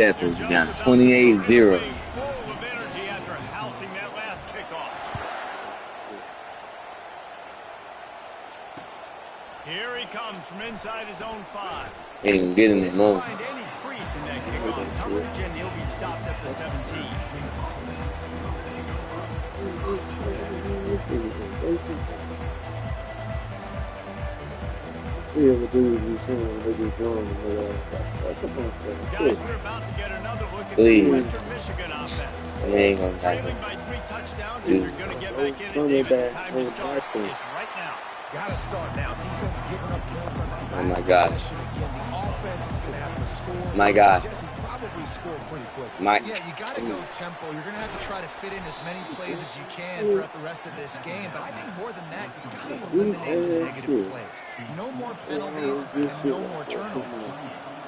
Definitely down 28-0. Full of energy after housing that last kickoff. Here he comes from inside his own 5. Ain't gonna get in there, no. Find any crease in that kickoff coverage, and he'll be stopped at the 17. See what dudes be saying they be doing. Guys, we're about to get another look at Please. the Western Michigan offense. They ain't gonna Trailing die. by 3 touchdowns, and they're going to get back in it, David. The time to start is right now. Got to start now. Defense giving up points on that Oh my last God. possession. Again, the offense is going to have to score. My God. Jesse probably scored pretty quick. Yeah, you got to go tempo. You're going to have to try to fit in as many plays as you can throughout the rest of this game. But I think more than that, you got to eliminate the negative plays. No more penalties and no more turnovers.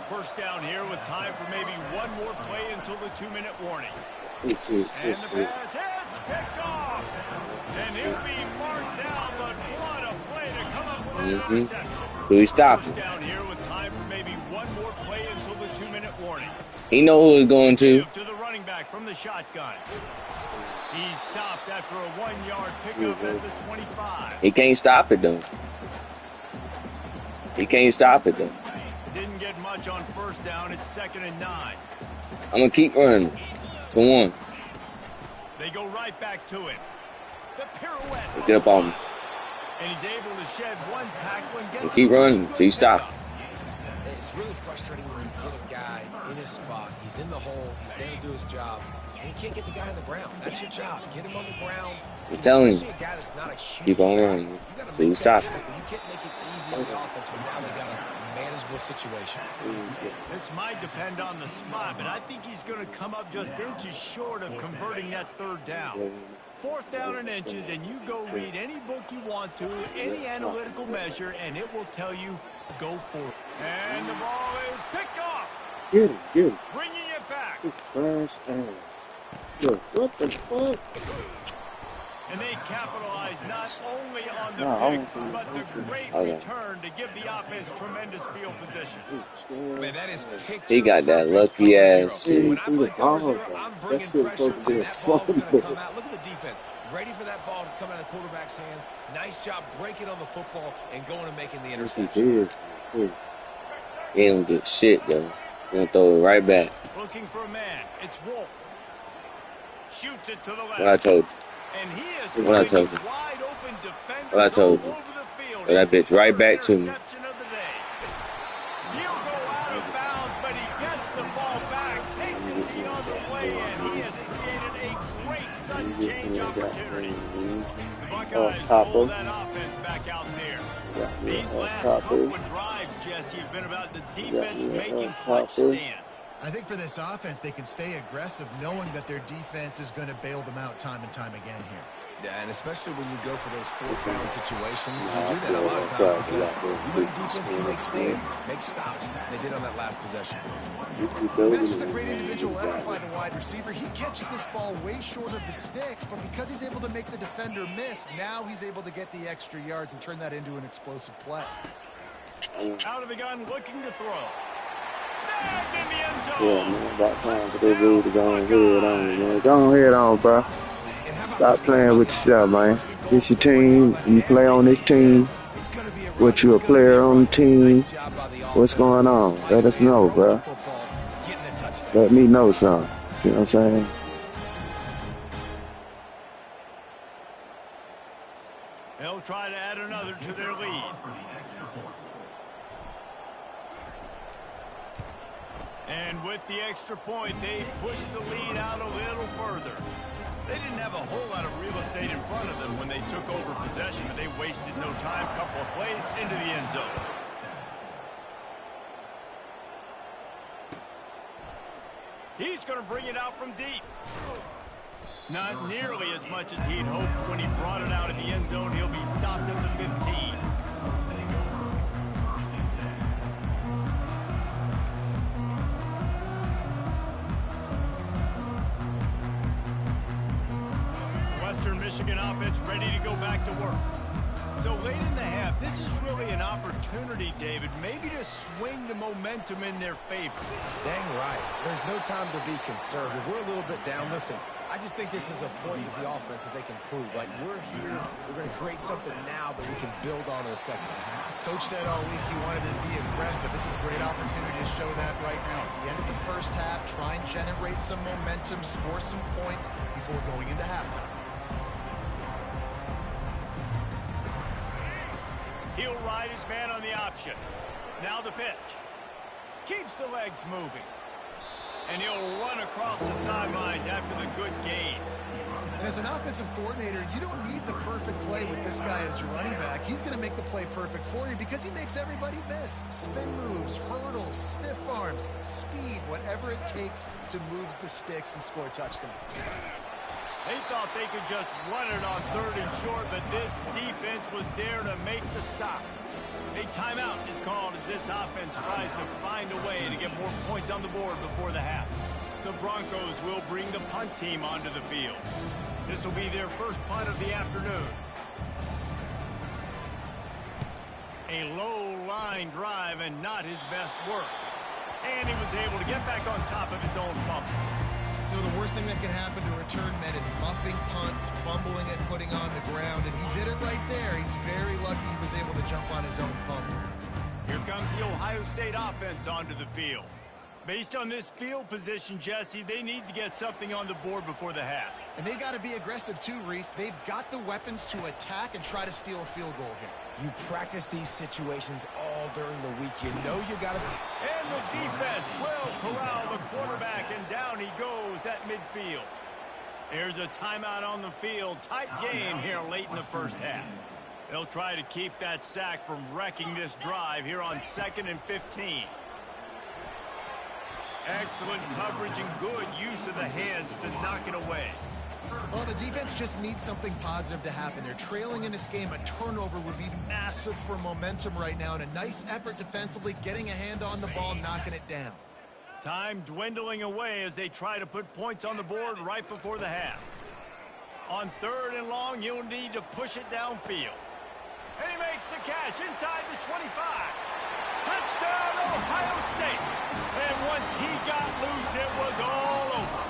First down here with time for maybe one more play until the 2-minute warning. And the pass hits, picked off. And he'll be marked down, but what a play to come up with an interception. So he stopped First him. down here with time for maybe one more play until the 2-minute warning. He know who he's going to. To the running back from the shotgun. He's stopped after a 1-yard pickup at the 25. He can't stop it though. He can't stop it though. Didn't get much on first down. It's 2nd and 9. I'm gonna keep running. To 1. They go right back to it. The pirouette. Get up on me. And he's able to shed one tackle and get And keep running until you stop. It's really frustrating when you get a guy in his spot. He's in the hole. He's there to do his job. And you can't get the guy on the ground. That's your job. Get him on the ground. I'm telling you. Especially a guy that's not a huge Keep on guy. running. You gotta Till you make stop. that tackle. You can't make it easy on the offense when now they got a manageable situation. This might depend on the spot, but I think he's going to come up just inches short of converting that 3rd down. 4th down and inches, and you go read any book you want to, any analytical measure, and it will tell you, go for it. And the ball is picked off. Get him. Bringing it back. It's trash ass. Look, what the fuck? And they capitalize not only on the pick, but the great return to give the offense tremendous field position. Man, that is He got that lucky ass shit. When I play cover zero, I'm That bringing shit pressure, supposed to be and a that ball's going to fumble. come out. Look at the defense. Ready for that ball to come out of the quarterback's hand. Nice job breaking on the football and going and making the interception. He don't get shit though. He gonna throw it right back. Looking for a man. It's Wolf. Shoots it to the left. What I told you. And he is What I told you. wide open defenders What I told you. all over the field. Throw that bitch right back to me. Interception of the day. He'll go out of bounds, but he gets the ball back, takes it the other way, and he has created a great sudden change opportunity. The Buckeyes roll that offense back out there. These last couple of drives, Jesse, have been about the defense making clutch stand. I think for this offense, they can stay aggressive knowing that their defense is going to bail them out time and time again here. Yeah, and especially when you go for those 4th down situations, you do that a lot of times because you know your defense can make stands, make stops. They did on that last possession. That's just a great individual effort by the wide receiver. He catches this ball way short of the sticks, but because he's able to make the defender miss, now he's able to get the extra yards and turn that into an explosive play. Out of the gun, looking to throw. Snagged in the end zone. Yeah, man, about time for that dude to go and head on, man. Go ahead on, bro. Stop playing with yourself, man. This your team. You play on this team. What, you a player on the team? What's going on? Let us know, bro. Let me know something. See what I'm saying? They'll try to add another to their lead. And with the extra point, they push the lead out a little further. They didn't have a whole lot of real estate in front of them when they took over possession, but they wasted no time. Couple of plays into the end zone. He's going to bring it out from deep. Not nearly as much as he'd hoped when he brought it out in the end zone. He'll be stopped at the 15. Western Michigan offense ready to go back to work. So late in the half, this is really an opportunity, David, maybe to swing the momentum in their favor. Dang right. There's no time to be conservative. We're a little bit down. Listen, I just think this is a point with the offense that they can prove. Like, we're here, we're going to create something now that we can build on in the second half. Coach said all week he wanted to be aggressive. This is a great opportunity to show that right now. At the end of the first half, try and generate some momentum, score some points before going into halftime. He'll ride his man on the option. Now the pitch. Keeps the legs moving. And he'll run across the sidelines after the good gain. And as an offensive coordinator, you don't need the perfect play with this guy as your running back. He's going to make the play perfect for you because he makes everybody miss. Spin moves, hurdles, stiff arms, speed, whatever it takes to move the sticks and score a touchdown. They thought they could just run it on 3rd and short, but this defense was there to make the stop. A timeout is called as this offense tries to find a way to get more points on the board before the half. The Broncos will bring the punt team onto the field. This will be their first punt of the afternoon. A low line drive and not his best work. And he was able to get back on top of his own fumble. You know, the worst thing that can happen to return men is muffing punts, fumbling it, putting on the ground, and he did it right there. He's very lucky he was able to jump on his own fumble. Here comes the Ohio State offense onto the field. Based on this field position, Jesse, they need to get something on the board before the half. And they've got to be aggressive too, Reese. They've got the weapons to attack and try to steal a field goal here. You practice these situations all during the week. You know you got to... And the defense will corral the quarterback, and down he goes at midfield. There's a timeout on the field. Tight game here late in the first half. They'll try to keep that sack from wrecking this drive here on 2nd and 15. Excellent coverage and good use of the hands to knock it away. Well, the defense just needs something positive to happen. They're trailing in this game. A turnover would be massive for momentum right now, and a nice effort defensively, getting a hand on the ball, knocking it down. Time dwindling away as they try to put points on the board right before the half. On 3rd and long, you'll need to push it downfield. And he makes the catch inside the 25. Touchdown, Ohio State. And once he got loose, it was all over.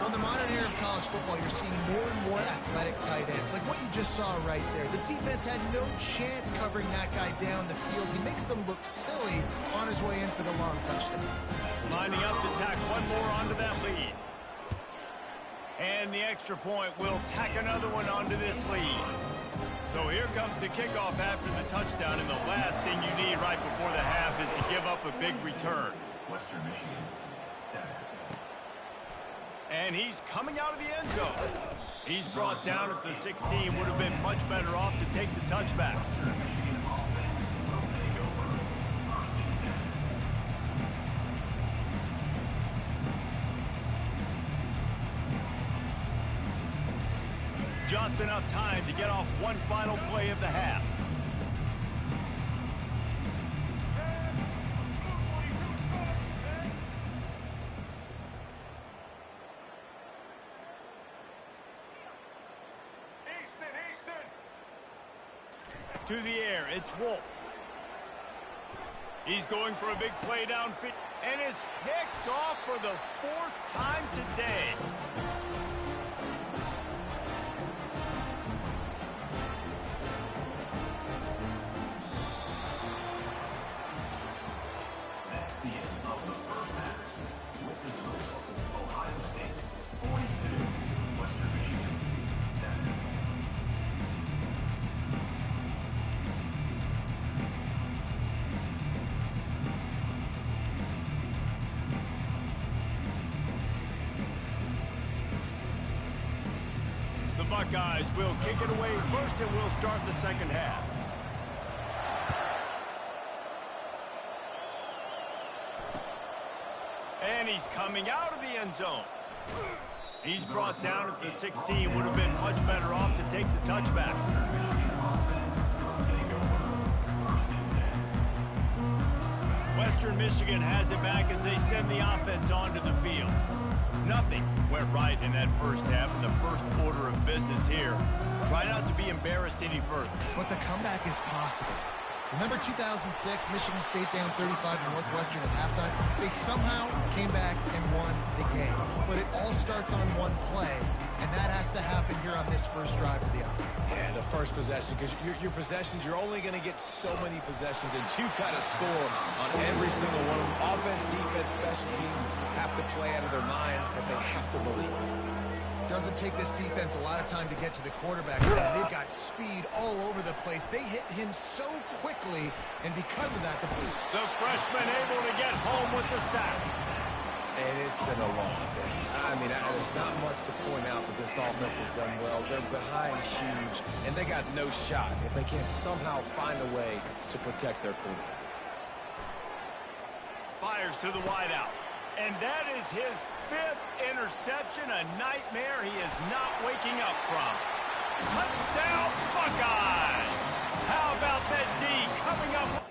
On the modern era of college football, you're seeing more and more athletic tight ends, like what you just saw right there. The defense had no chance covering that guy down the field. He makes them look silly on his way in for the long touchdown. Lining up to tack one more onto that lead. And the extra point will tack another one onto this lead. So here comes the kickoff after the touchdown, and the last thing you need right before the half is to give up a big return. Western Michigan, 7. And he's coming out of the end zone. He's brought down at the 16. Would have been much better off to take the touchback. Just enough time to get off one final play of the half. To the air, it's Wolf. He's going for a big play downfield, and it's picked off for the 4th time today. That's the end of the first half. With the score, Ohio State 42, Western Michigan 7. The Buckeyes will kick it away first, and we'll start the second half. And he's coming out of the end zone. He's brought down at the 16. Would have been much better off to take the touchback. Western Michigan has it back as they send the offense onto the field. Nothing went right in that first half, and the first order of business here. Try not to be embarrassed any further. But the comeback is possible. Remember 2006, Michigan State down 35 to Northwestern at halftime? They somehow came back and won the game. But it all starts on one play, and that has to happen here on this first drive for the offense. Yeah, the first possession, because your possessions, you're only going to get so many possessions, and you got to score on every single one of them. Offense, defense, special teams have to play out of their mind, and they have to believe. Doesn't take this defense a lot of time to get to the quarterback. They've got speed all over the place. They hit him so quickly, and because of that, the freshman able to get home with the sack. And it's been a long day. I mean, there's not much to point out that this offense has done well. They're behind huge, and they got no shot if they can't somehow find a way to protect their quarterback. Fires to the wideout. And that is his 5th interception, a nightmare he is not waking up from. Touchdown, Buckeyes! How about that D coming up?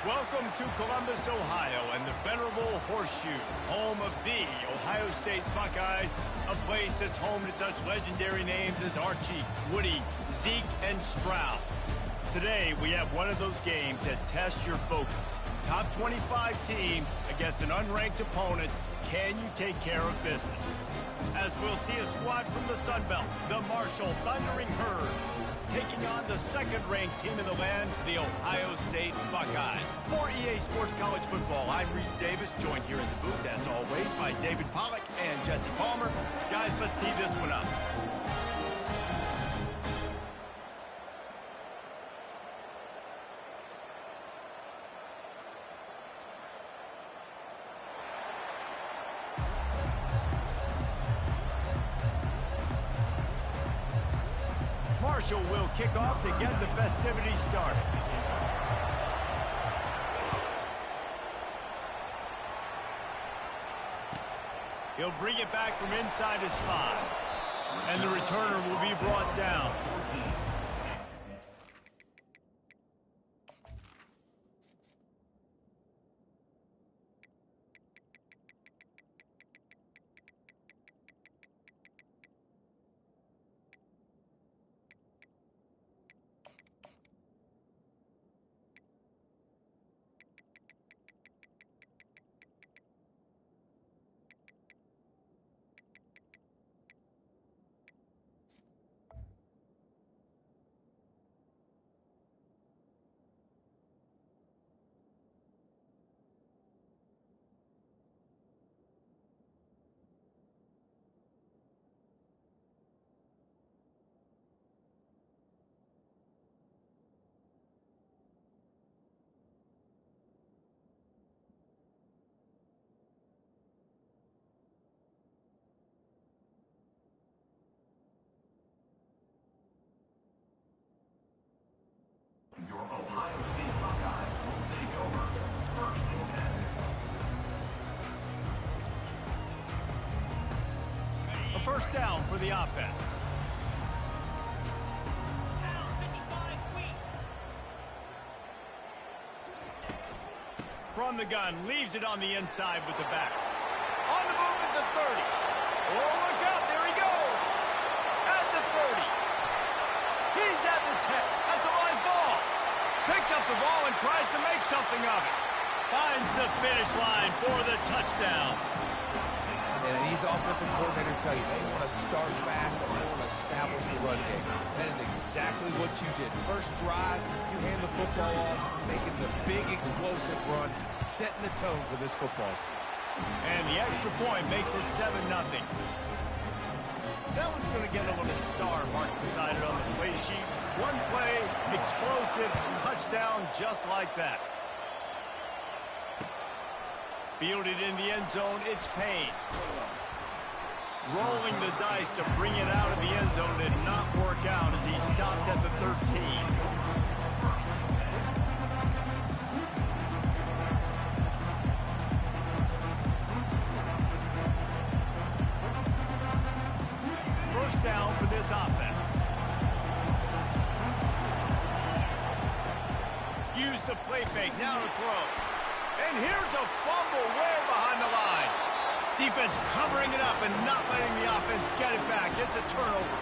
Welcome to Columbus, Ohio, and the venerable Horseshoe, home of the Ohio State Buckeyes, a place that's home to such legendary names as Archie, Woody, Zeke, and Stroud. Today, we have one of those games that tests your focus. Top 25 team against an unranked opponent. Can you take care of business? As we'll see a squad from the Sun Belt, the Marshall Thundering Herd, taking on the second-ranked team in the land, the Ohio State Buckeyes. For EA Sports College Football, I'm Reese Davis, joined here in the booth, as always, by David Pollack and Jesse Palmer. Guys, let's tee this one up. Marshall will kick off to get the festivities started. He'll bring it back from inside his 5. And the returner will be brought down. for the offense. From the gun, leaves it on the inside with the back. On the move at the 30. Oh, look out, there he goes. At the 30. He's at the 10. That's a live ball. Picks up the ball and tries to make something of it. Finds the finish line for the touchdown. And these offensive coordinators tell you they want to start fast and they want to establish the run game. That is exactly what you did. First drive, you hand the football off, making the big explosive run, setting the tone for this football. And the extra point makes it 7-0. That one's going to get a little star mark beside it on the play sheet. One play, explosive, touchdown just like that. Fielded in the end zone, it's Payne. Rolling the dice to bring it out of the end zone did not work out as he stopped at the 13. First down for this offense. Use the play fake, now to throw. And here's a fumble way behind the line. Defense covering it up and not letting the offense get it back. It's a turnover.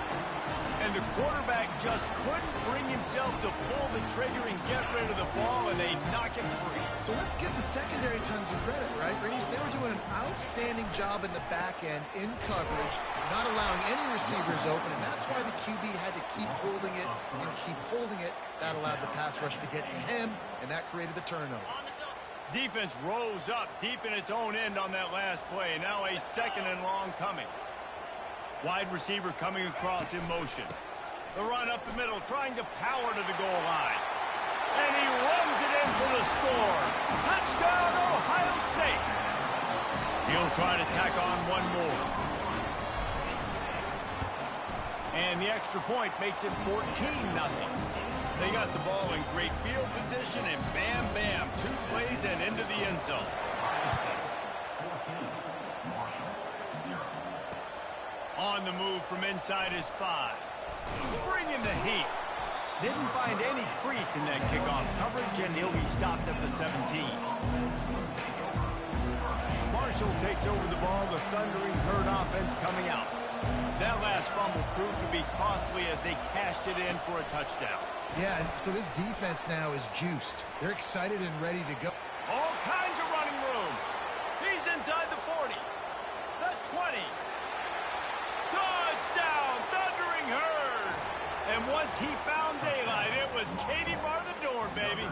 And the quarterback just couldn't bring himself to pull the trigger and get rid of the ball, and they knock it free. So let's give the secondary tons of credit, right, Reese? They were doing an outstanding job in the back end, in coverage, not allowing any receivers open, and that's why the QB had to keep holding it and keep holding it. That allowed the pass rush to get to him, and that created the turnover. Defense rose up deep in its own end on that last play. Now a 2nd and long coming. Wide receiver coming across in motion. The run up the middle, trying to power to the goal line. And he runs it in for the score. Touchdown, Ohio State. He'll try to tack on one more. And the extra point makes it 14-0. They got the ball in great field position, and bam, bam, 2 plays and into the end zone. On the move from inside his 5. Bringing the heat. Didn't find any crease in that kickoff coverage, and he'll be stopped at the 17. Marshall takes over the ball, the thundering herd offense coming out. That last fumble proved to be costly as they cashed it in for a touchdown. Yeah, and so this defense now is juiced. They're excited and ready to go. All kinds of running room. He's inside the 40. The 20. Touchdown, thundering herd. And once he found daylight, it was Katie bar the door, baby.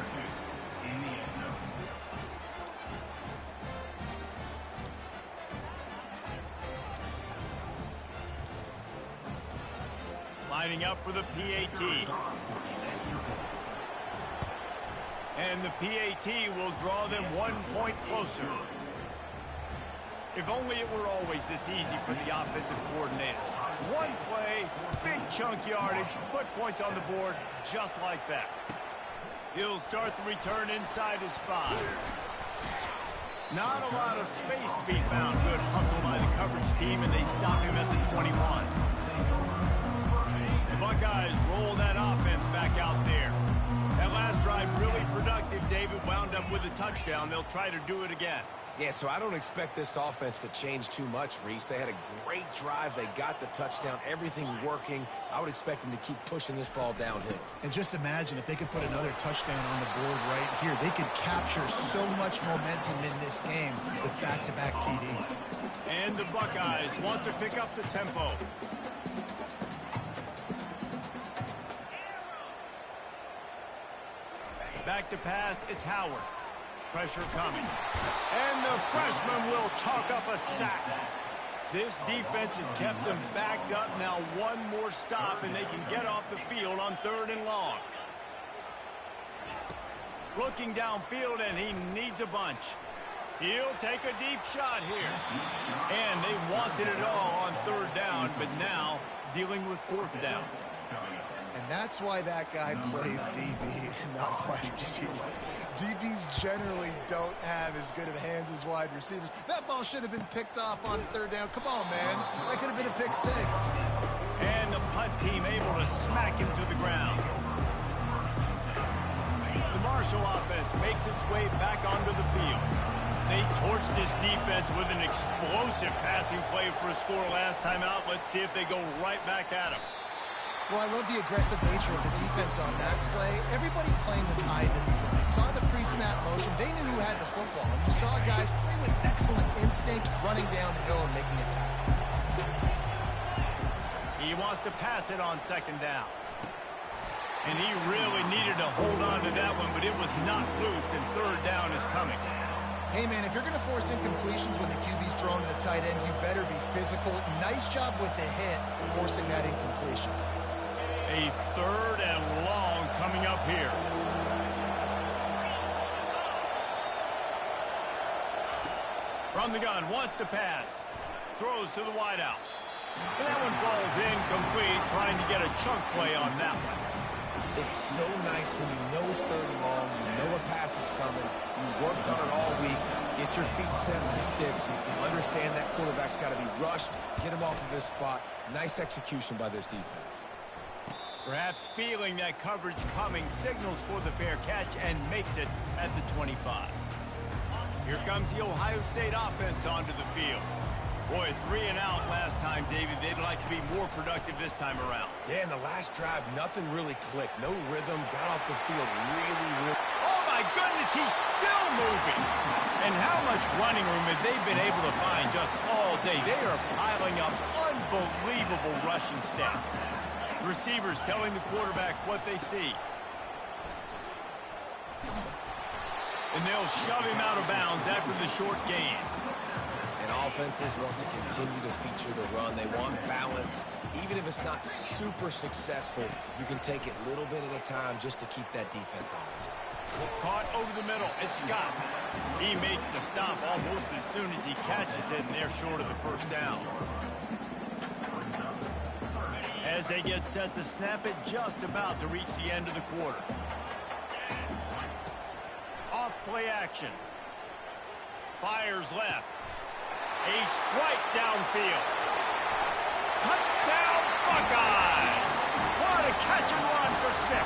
Lining up for the PAT. And the PAT will draw them 1 point closer. If only it were always this easy for the offensive coordinators. One play, big chunk yardage, put points on the board just like that. He'll start the return inside his 5. Not a lot of space to be found. Good hustle by the coverage team, and they stop him at the 21. The Buckeyes roll that offense back out there. That last drive really productive. David wound up with a touchdown. They'll try to do it again. Yeah, so I don't expect this offense to change too much, Reese. They had a great drive. They got the touchdown, everything working. I would expect them to keep pushing this ball downhill. And just imagine if they could put another touchdown on the board right here. They could capture so much momentum in this game with back-to-back TDs. And the Buckeyes want to pick up the tempo. Back to pass, it's Howard. Pressure coming. And the freshman will chalk up a sack. This defense has kept them backed up. Now one more stop and they can get off the field on 3rd and long. Looking downfield and he needs a bunch. He'll take a deep shot here. And they wanted it all on 3rd down, but now dealing with 4th down. And that's why that guy plays DB and not wide receiver. DBs generally don't have as good of hands as wide receivers. That ball should have been picked off on 3rd down. Come on, man. That could have been a pick 6. team able to smack him to the ground. The Marshall offense makes its way back onto the field. They torched this defense with an explosive passing play for a score last time out. Let's see if they go right back at him. Well, I love the aggressive nature of the defense on that play. Everybody playing with high discipline. They saw the pre-snap motion. They knew who had the football. And you saw guys play with excellent instinct, running downhill and making a tackle. He wants to pass it on second down. And he really needed to hold on to that one, but it was not loose, and third down is coming. Hey, man, if you're going to force incompletions when the QB's throwing to the tight end, you better be physical. Nice job with the hit, forcing that incompletion. A third and long coming up here. From the gun, wants to pass. Throws to the wideout. And that one falls incomplete, trying to get a chunk play on that one. It's so nice when you know it's third and long, you know a pass is coming, you worked on it all week, get your feet set on the sticks, understand that quarterback's got to be rushed, get him off of his spot. Nice execution by this defense. Perhaps feeling that coverage coming, signals for the fair catch and makes it at the 25. Here comes the Ohio State offense onto the field. Boy, 3 and out last time, David. They'd like to be more productive this time around. Yeah, in the last drive, nothing really clicked. No rhythm, got off the field really... Oh, my goodness, he's still moving. And how much running room have they been able to find just all day? They are piling up unbelievable rushing stats. Receivers telling the quarterback what they see. And they'll shove him out of bounds after the short gain. And offenses want to continue to feature the run. They want balance. Even if it's not super successful, you can take it little bit at a time just to keep that defense honest. Caught over the middle. It's Scott. He makes the stop almost as soon as he catches it, and they're short of the first down. As they get set to snap it, just about to reach the end of the quarter. Off play action. Fires left. A strike downfield. Touchdown Buckeyes! What a catch and run for 6.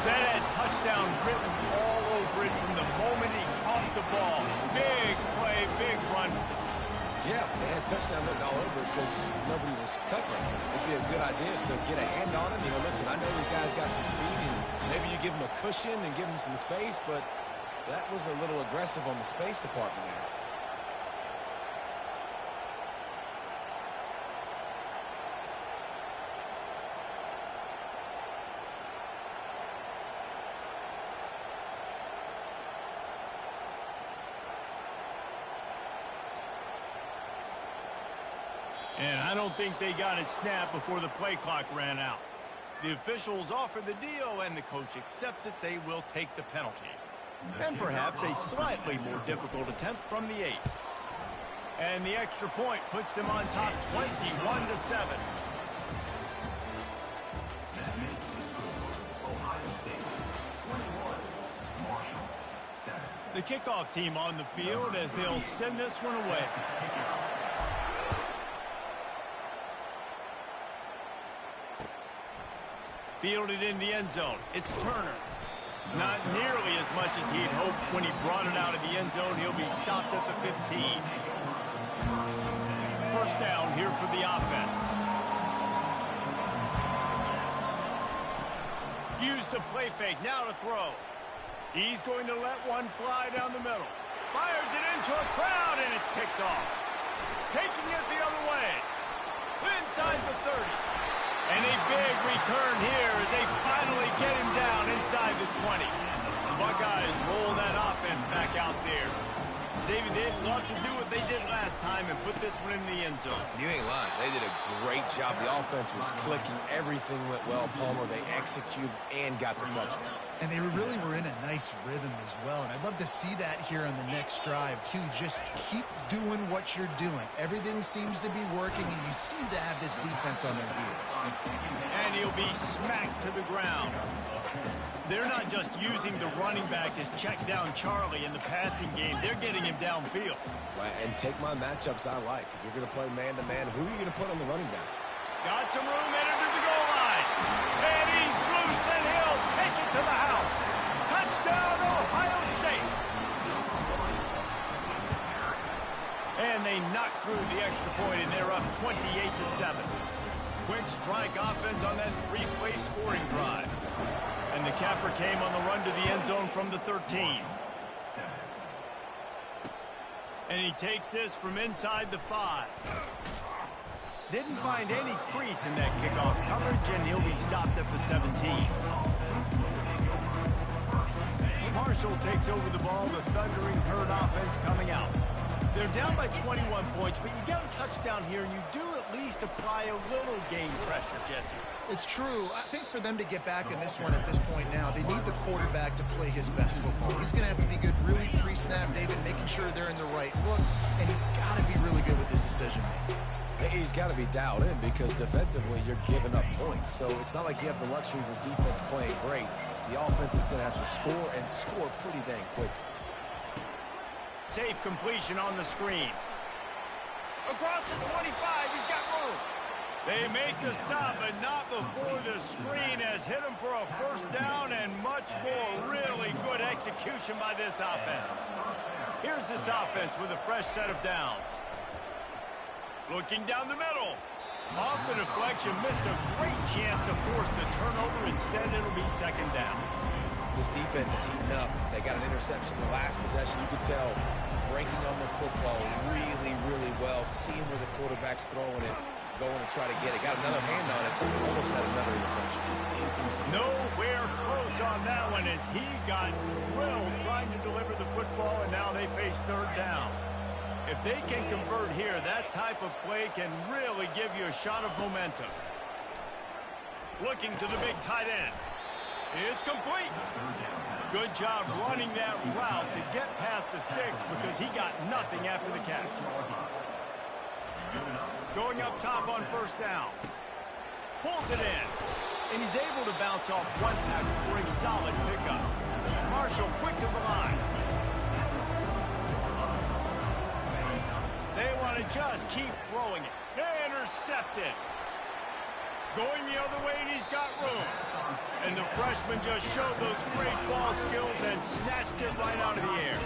That had touchdown written all over it from the moment he caught the ball. Big play, big run. Yeah, they had touchdown written all over it because nobody was covering. It'd be a good idea to get a hand on him. You know, listen, I know these guys got some speed, and maybe you give them a cushion and give them some space, but that was a little aggressive on the space department there. And I don't think they got it snapped before the play clock ran out. The officials offer the deal, and the coach accepts it. They will take the penalty. And perhaps a slightly more difficult attempt from the 8. And the extra point puts them on top 21-7. The kickoff team on the field as they'll send this one away. Fielded in the end zone. It's Turner. Not nearly as much as he'd hoped when he brought it out of the end zone. He'll be stopped at the 15. First down here for the offense. Use the play fake. Now to throw. He's going to let one fly down the middle. Fires it into a crowd, and it's picked off. Taking it the other way. Inside the 30. And a big return here as they finally get him down inside the 20. The Buckeyes roll that offense back out there. David, they'd love to do what they did last time and put this one in the end zone. You ain't lying. They did a great job. The offense was clicking. Everything went well, Palmer. They executed and got the touchdown. And they really were in a nice rhythm as well. And I'd love to see that here on the next drive, too. Just keep doing what you're doing. Everything seems to be working, and you seem to have this defense on their heels. And he'll be smacked to the ground. They're not just using the running back as check down Charlie in the passing game. They're getting him downfield. Right, and take my matchups I like. If you're going to play man-to-man, who are you going to put on the running back? Got some room headed to the goal line. And he's loose, and he'll take it to the house. Touchdown, Ohio State. And they knocked through the extra point, and they're up 28-7. Quick strike offense on that three-play scoring drive. And the capper came on the run to the end zone from the 13. And he takes this from inside the 5. Didn't find any crease in that kickoff coverage, and he'll be stopped at the 17. Marshall takes over the ball, the Thundering Herd offense coming out. They're down by 21 points, but you get a touchdown here, and you do at least apply a little game pressure, Jesse. It's true. I think for them to get back in this one at this point now, they need the quarterback to play his best football. He's going to have to be good really pre-snap, David, making sure they're in the right looks, and he's got to be really good with his decision-making. He's got to be dialed in because defensively you're giving up points. So it's not like you have the luxury of your defense playing great. The offense is going to have to score and score pretty dang quick. Safe completion on the screen. Across the 25, he's got room. They make the stop, but not before the screen has hit him for a first down and much more. Really good execution by this offense. Here's this offense with a fresh set of downs. Looking down the middle. Off the deflection, missed a great chance to force the turnover. Instead, it'll be second down. This defense is heating up. They got an interception the last possession. You could tell breaking on the football really, really well, seeing where the quarterback's throwing it, going to try to get it. Got another hand on it, almost had another interception. Nowhere close on that one as he got drilled trying to deliver the football, and now they face third down. If they can convert here, that type of play can really give you a shot of momentum. Looking to the big tight end. It's complete. Good job running that route to get past the sticks because he got nothing after the catch. Going up top on first down. Pulls it in. And he's able to bounce off one tackle for a solid pickup. Marshall quick to the line. They want to just keep throwing it. Intercepted. Going the other way, and he's got room. And the freshman just showed those great ball skills and snatched it right out of the air.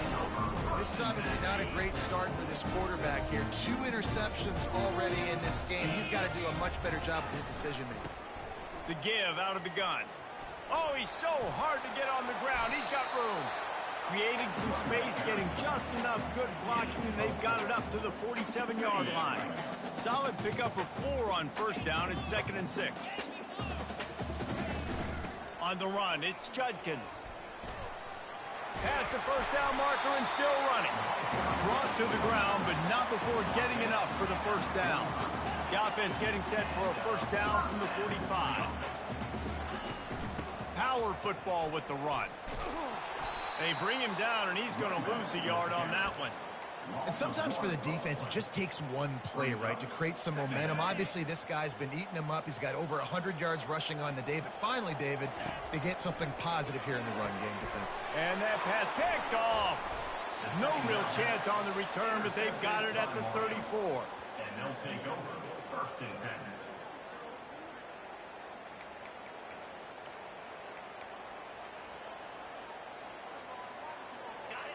This is obviously not a great start for this quarterback here. 2 interceptions already in this game. He's got to do a much better job with his decision-making. The give out of the gun. Oh, he's so hard to get on the ground. He's got room. Creating some space, getting just enough good blocking, and they've got it up to the 47-yard line. Solid pickup of 4 on first down. It's 2nd and 6. On the run, it's Judkins. Past the first down marker and still running. Brought to the ground, but not before getting enough for the first down. The offense getting set for a first down from the 45. Power football with the run. They bring him down, and he's going to lose a yard on that one. And sometimes for the defense, it just takes one play, right, to create some momentum. Obviously, this guy's been eating him up. He's got over 100 yards rushing on the day. But finally, David, they get something positive here in the run game, I think. And that pass picked off. No real chance on the return, but they've got it at the 34. And they'll take over 1st and 10.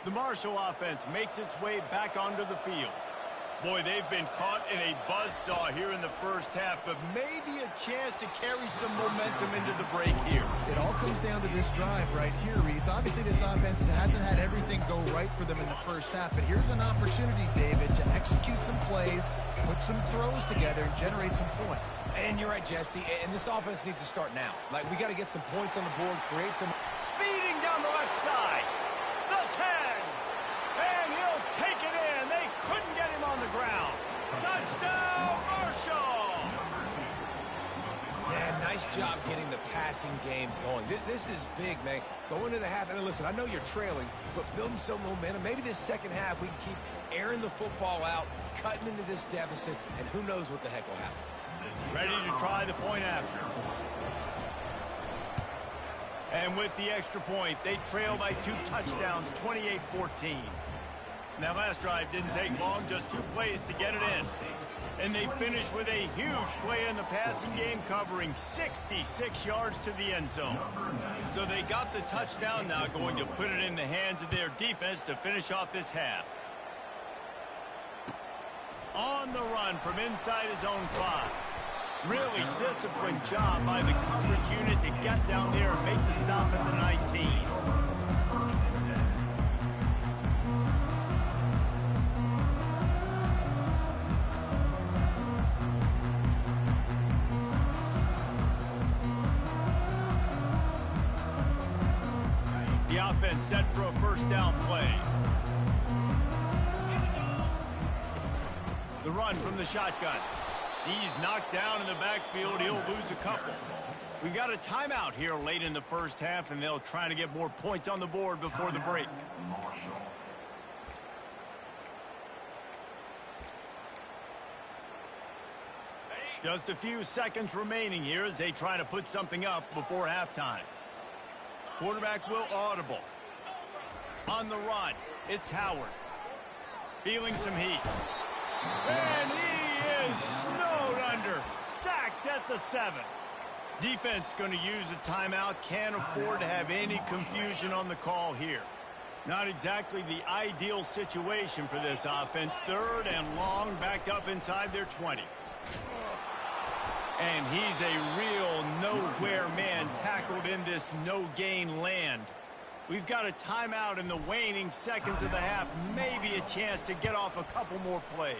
The Marshall offense makes its way back onto the field. Boy, they've been caught in a buzzsaw here in the first half, but maybe a chance to carry some momentum into the break here. It all comes down to this drive right here, Reese. Obviously, this offense hasn't had everything go right for them in the first half, but here's an opportunity, David, to execute some plays, put some throws together, and generate some points. And you're right, Jesse, and this offense needs to start now. Like, we got to get some points on the board, create some... Speeding down the left side. The 10. And he'll take it in. They couldn't get him on the ground. Touchdown, Marshall! Yeah, nice job getting the passing game going. This is big, man. Go into the half, and listen, I know you're trailing, but building some momentum. Maybe this second half we can keep airing the football out, cutting into this deficit, and who knows what the heck will happen. Ready to try the point after. And with the extra point, they trail by 2 touchdowns, 28-14. Now, last drive didn't take long, just 2 plays to get it in. And they finish with a huge play in the passing game, covering 66 yards to the end zone. So they got the touchdown, now going to put it in the hands of their defense to finish off this half. On the run from inside his own 5. Really disciplined job by the coverage unit to get down there and make the stop at the 19. The offense set for a first down play. The run from the shotgun. He's knocked down in the backfield. He'll lose a couple. We got a timeout here late in the first half, and they'll try to get more points on the board before the break. Just a few seconds remaining here as they try to put something up before halftime. Quarterback will audible. On the run, it's Howard. Feeling some heat. And he is snowed under. Sacked at the 7. Defense going to use a timeout. Can't afford to have any confusion on the call here. Not exactly the ideal situation for this offense. 3rd and long, backed up inside their 20. And he's a real nowhere man tackled in this no-gain land. We've got a timeout in the waning seconds of the half. Maybe a chance to get off a couple more plays.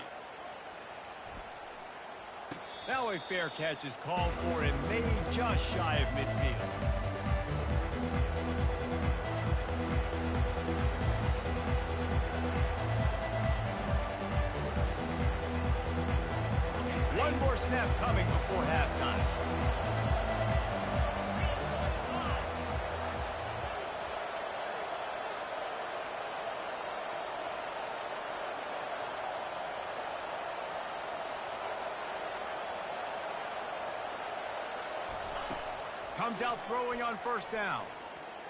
Now a fair catch is called for and made just shy of midfield. One more snap coming before halftime. Comes out throwing on first down.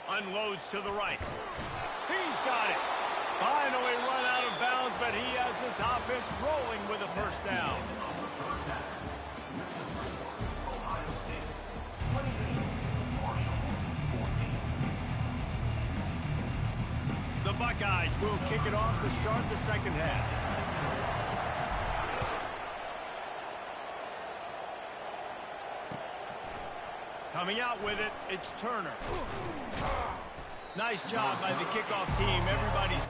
Unloads to the right. He's got it. Finally run out of bounds, but he has this offense rolling with a first down. The Buckeyes will kick it off to start the second half. Coming out with it, it's Turner. Nice job by the kickoff team. Everybody's...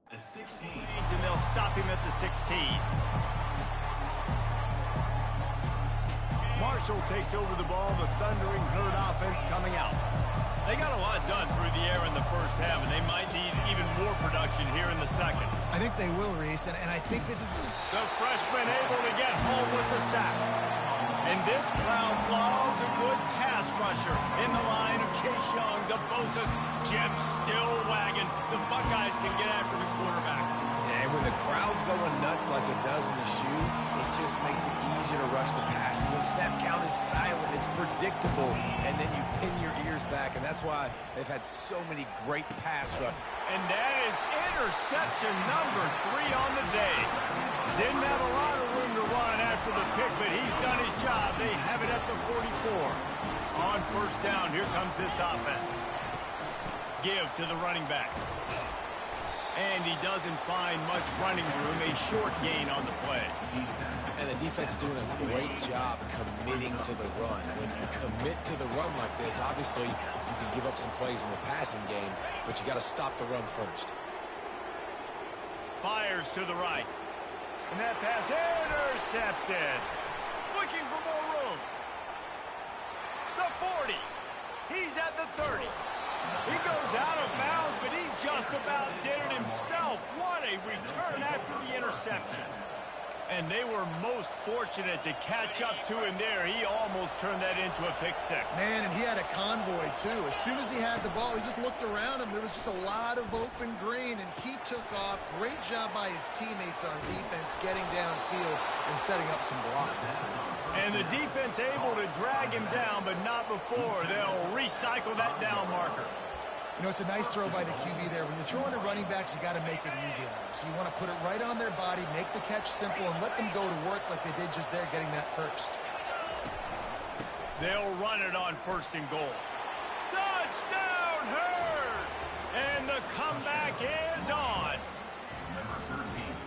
The 16. And they'll stop him at the 16. Marshall takes over the ball. The thundering herd offense coming out. They got a lot done through the air in the first half, and they might need even more production here in the second. I think they will, Reese, and I think this is... The freshman able to get home with the sack. And this crowd loves a good pass rusher in the line of Chase Young, the Bosa's. Jim still wagging. The Buckeyes can get after the quarterback. And when the crowd's going nuts like it does in the shoe, it just makes it easier to rush the pass. And the snap count is silent. It's predictable. And then you pin your ears back. And that's why they've had so many great pass rush. And that is interception number 3 on the day. Didn't have a lot of room to run after the pick, but he's done his job. They have it at the 44. On first down, here comes this offense. Give to the running back. And he doesn't find much running room, a short gain on the play. And the defense doing a great job committing to the run. When you commit to the run like this, obviously you can give up some plays in the passing game, but you got to stop the run first. Fires to the right. And that pass intercepted. Looking for more room. The 40. He's at the 30. He goes out of bounds, but he just about did it himself. What a return after the interception. And they were most fortunate to catch up to him there. He almost turned that into a pick six. Man, and he had a convoy, too. As soon as he had the ball, he just looked around him. There was just a lot of open green, and he took off. Great job by his teammates on defense, getting downfield and setting up some blocks. And the defense able to drag him down, but not before. They'll recycle that down marker. You know, it's a nice throw by the QB there. When you're throwing to running backs, you got to make it easy on them. So you want to put it right on their body, make the catch simple, and let them go to work like they did just there, getting that first. They'll run it on 1st and goal. Touchdown, Herd! And the comeback is on.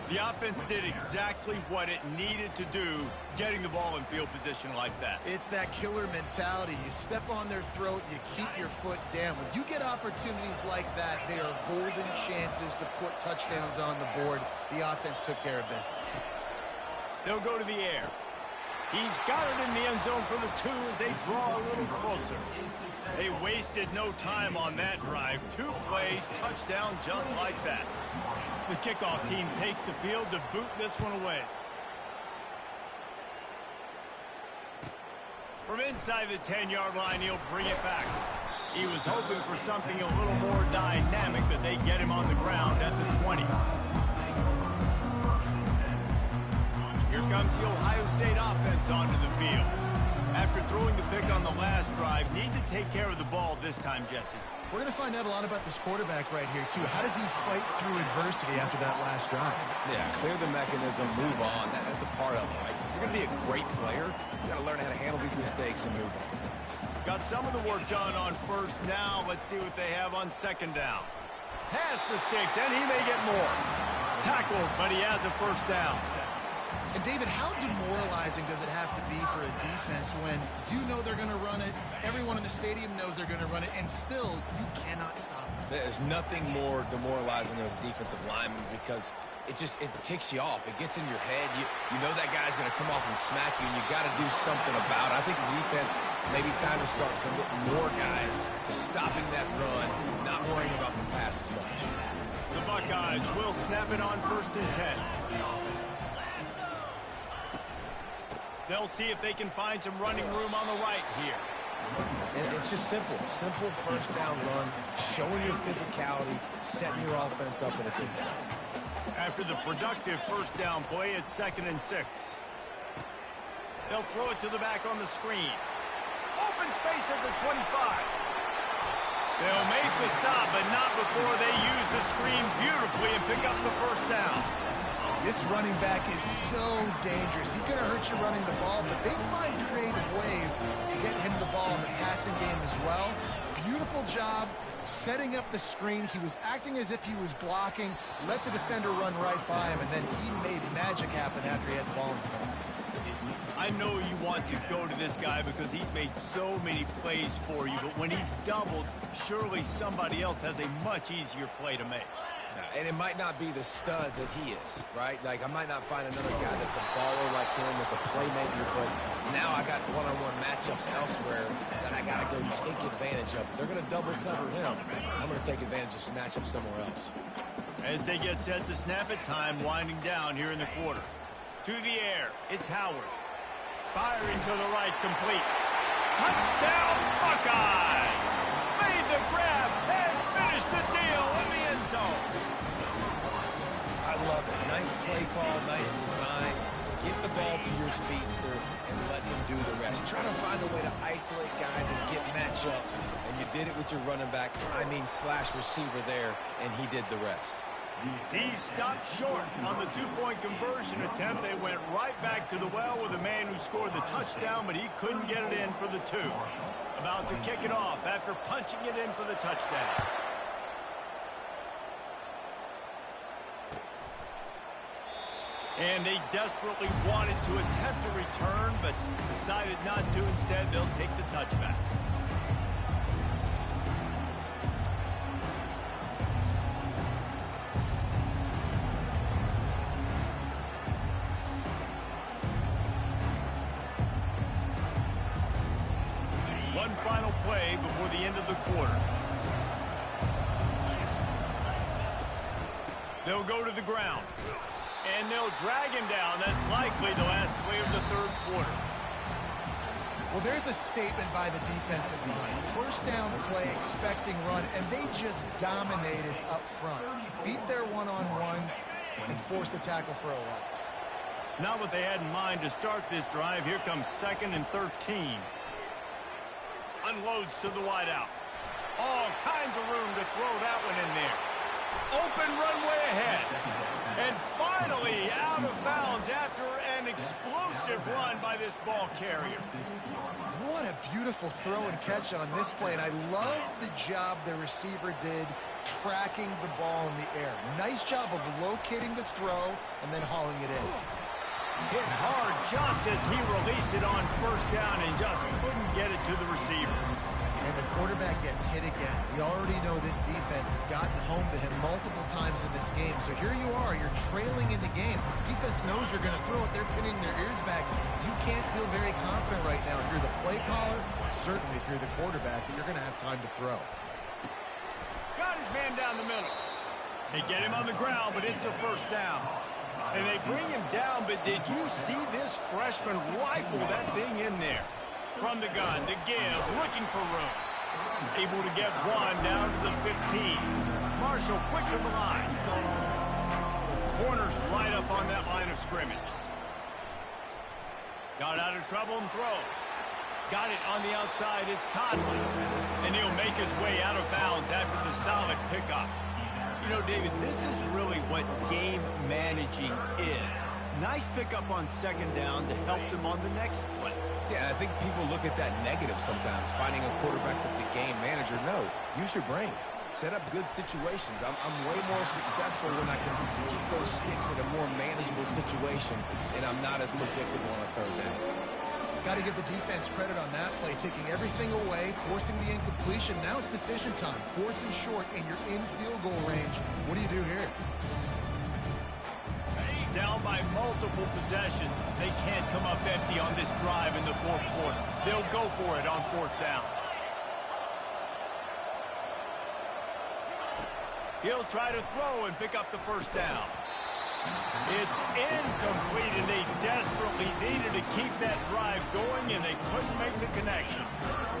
The offense did exactly what it needed to do, getting the ball in field position like that. It's that killer mentality. You step on their throat, you keep your foot down. When you get opportunities like that, they are golden chances to put touchdowns on the board. The offense took care of business. They'll go to the air. He's got it in the end zone for the 2 as they draw a little closer. They wasted no time on that drive. 2 plays, touchdown just like that. The kickoff team takes the field to boot this one away. From inside the 10-yard line, he'll bring it back. He was hoping for something a little more dynamic, but they get him on the ground at the 20. Here comes the Ohio State offense onto the field. After throwing the pick on the last drive, need to take care of the ball this time, Jesse. We're going to find out a lot about this quarterback right here, too. How does he fight through adversity after that last drive? Yeah, clear the mechanism, move on. That's a part of it, right? If you're going to be a great player, you got to learn how to handle these mistakes and move on. Got some of the work done on 1st. Now let's see what they have on 2nd down. Pass the sticks, and he may get more. Tackled, but he has a 1st down. And, David, how demoralizing does it have to be for a defense when you know they're going to run it, everyone in the stadium knows they're going to run it, and still you cannot stop it? There's nothing more demoralizing as a defensive lineman because it ticks you off. It gets in your head. You know that guy's going to come off and smack you, and you got to do something about it. I think the defense, maybe time to start committing more guys to stopping that run, not worrying about the pass as much. The Buckeyes will snap it on 1st and 10. They'll see if they can find some running room on the right here. And it's just simple 1st down run, showing your physicality, setting your offense up in a good spot. After the productive 1st down play, it's 2nd and 6. They'll throw it to the back on the screen. Open space at the 25. They'll make the stop, but not before they use the screen beautifully and pick up the 1st down. This running back is so dangerous. He's going to hurt you running the ball, but they find creative ways to get him the ball in the passing game as well. Beautiful job setting up the screen. He was acting as if he was blocking, let the defender run right by him, and then he made magic happen after he had the ball in his hands. I know you want to go to this guy because he's made so many plays for you, but when he's doubled, surely somebody else has a much easier play to make. And it might not be the stud that he is, right? Like, I might not find another guy that's a baller like him, that's a playmaker, but now I got one-on-one matchups elsewhere that I got to go take advantage of. If they're going to double cover him, I'm going to take advantage of some matchups somewhere else. As they get set to snap it, time winding down here in the quarter. To the air, it's Howard. Firing to the right, complete. Touchdown, Buckeyes! Made the grab and finished the deal in the end zone. I love it. Nice play call, nice design. Get the ball to your speedster and let him do the rest. Try to find a way to isolate guys and get matchups, and you did it with your running back, slash receiver there, and he did the rest. He stopped short on the two-point conversion attempt. They went right back to the well with the man who scored the touchdown, but he couldn't get it in for the 2. About to kick it off after punching it in for the touchdown. And they desperately wanted to attempt a return, but decided not to. Instead, they'll take the touchback. One final play before the end of the quarter. They'll go to the ground. And they'll drag him down. That's likely the last play of the third quarter. Well, there's a statement by the defensive line. First down play, expecting run, and they just dominated up front. Beat their one-on-ones and forced a tackle for a loss. Not what they had in mind to start this drive. Here comes 2nd and 13. Unloads to the wideout. All kinds of room to throw that one in there. Open runway ahead. And finally out of bounds after an explosive run by this ball carrier. What a beautiful throw and catch on this play, and I love the job the receiver did tracking the ball in the air. Nice job of locating the throw and then hauling it in. Hit hard just as he released it on first down and just couldn't get it to the receiver. And the quarterback gets hit again. We already know this defense has gotten home to him multiple times in this game. So here you are, you're trailing in the game. Defense knows you're going to throw it. They're pinning their ears back. You can't feel very confident right now if you're the play caller, certainly if you're the quarterback, that you're going to have time to throw. Got his man down the middle. They get him on the ground, but it's a first down. And they bring him down, but did you see this freshman rifle that thing in there? From the gun to give, looking for room. Able to get one down to the 15. Marshall quick to the line. Corners right up on that line of scrimmage. Got out of trouble and throws. Got it on the outside, it's Conley. And he'll make his way out of bounds after the solid pickup. You know, David, this is really what game managing is. Nice pickup on 2nd down to help them on the next play. Yeah, I think people look at that negative sometimes, finding a quarterback that's a game manager. No, use your brain. Set up good situations. I'm way more successful when I can keep those sticks in a more manageable situation, and I'm not as predictable on a third down. Got to give the defense credit on that play, taking everything away, forcing the incompletion. Now it's decision time. 4th and short, and you're in field goal range. What do you do here? Down by multiple possessions. They can't come up empty on this drive in the fourth quarter. They'll go for it on 4th down. He'll try to throw and pick up the first down. It's incomplete, and they desperately needed to keep that drive going, and they couldn't make the connection.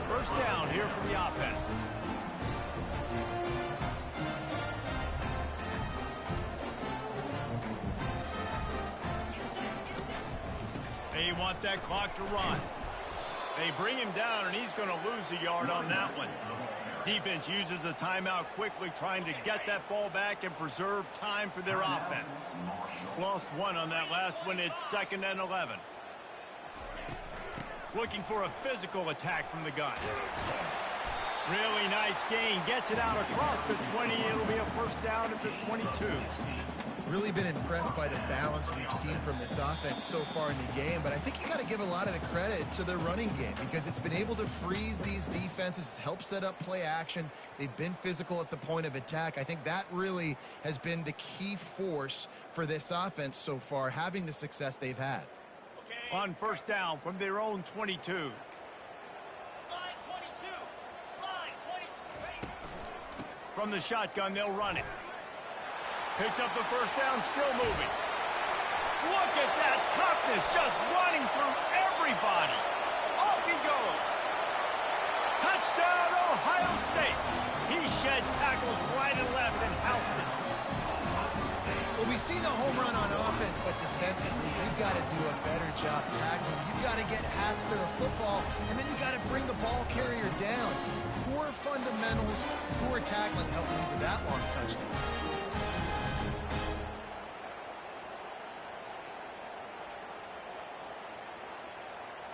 First down here for the offense. They want that clock to run. They bring him down, and he's going to lose a yard on that one. Defense uses a timeout quickly, trying to get that ball back and preserve time for their offense. Lost one on that last one. It's 2nd and 11. Looking for a physical attack from the gun. Really nice gain. Gets it out across the 20. It'll be a first down at the 22. Really been impressed by the balance we've seen from this offense so far in the game, but I think you got to give a lot of the credit to their running game because it's been able to freeze these defenses, help set up play action. They've been physical at the point of attack. I think that really has been the key force for this offense so far, having the success they've had. On first down from their own 22. Slide 22. Slide 22. From the shotgun, they'll run it. Picks up the first down, still moving. Look at that toughness, just running through everybody. Off he goes. Touchdown, Ohio State. He shed tackles right and left and housed it. Well, we see the home run on offense, but defensively, you've got to do a better job tackling. You've got to get hats to the football, and then you've got to bring the ball carrier down. Poor fundamentals, poor tackling helped lead to that long touchdown.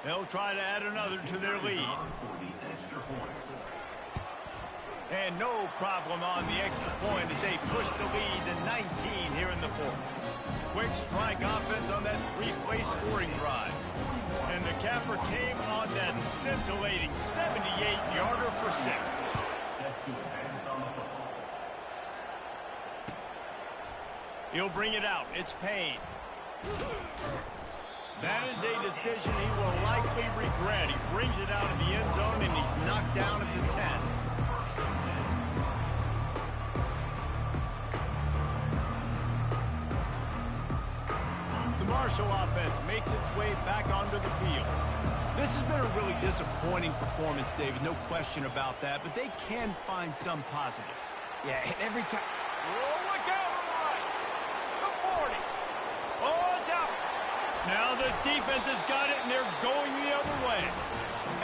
They'll try to add another to their lead. And no problem on the extra point as they push the lead to 19 here in the fourth. Quick strike offense on that three-play scoring drive. And the capper came on that scintillating 78-yarder for 6. He'll bring it out. It's Payne. That is a decision he will likely regret. He brings it out of the end zone, and he's knocked down at the 10. special offense makes its way back onto the field. This has been a really disappointing performance, David, no question about that, but they can find some positives. Yeah, and every time... Oh, look out on the right. The 40. Oh, it's out. Now the defense has got it, and they're going the other way.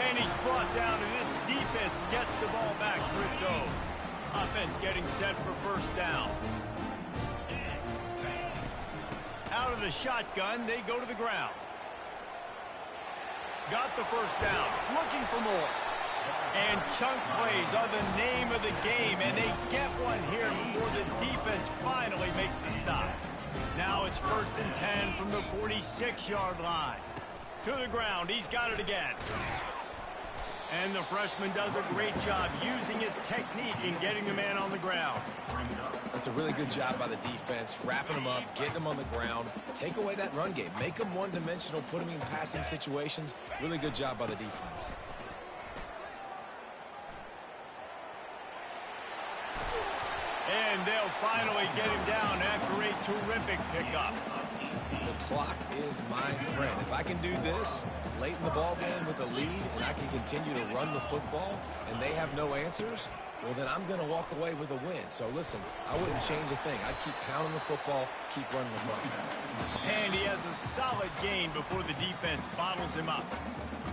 And he's brought down, and this defense gets the ball back for its own. Offense getting set for first down. Out of the shotgun, they go to the ground. Got the first down, looking for more. And chunk plays are the name of the game, and they get one here before the defense finally makes the stop. Now it's 1st and 10 from the 46-yard line. To the ground, he's got it again. And the freshman does a great job using his technique in getting the man on the ground. That's a really good job by the defense, wrapping them up, getting them on the ground. Take away that run game. Make them one-dimensional, put them in passing situations. Really good job by the defense. And they'll finally get him down after a terrific pickup. The clock is my friend. If I can do this late in the ball game with a lead and I can continue to run the football and they have no answers, well, then I'm going to walk away with a win. So, listen, I wouldn't change a thing. I'd keep pounding the football, keep running the clock. And he has a solid gain before the defense bottles him up.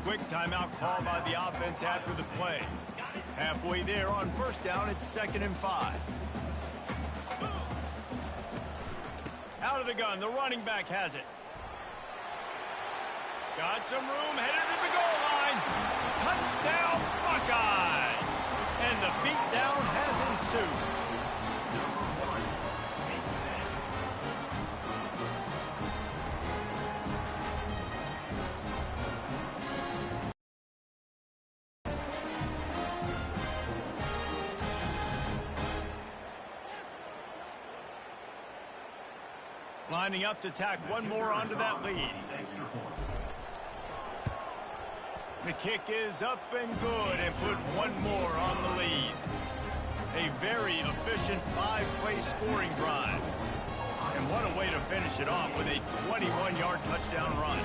Quick timeout call by the offense after the play. Halfway there on first down, it's 2nd and 5. Out of the gun, the running back has it. Got some room, headed to the goal line. Touchdown, Buckeyes! And the beatdown has ensued. Lining up to tack one more onto that lead. The kick is up and good and put one more on the lead. A very efficient 5-play scoring drive. And what a way to finish it off with a 21-yard touchdown run.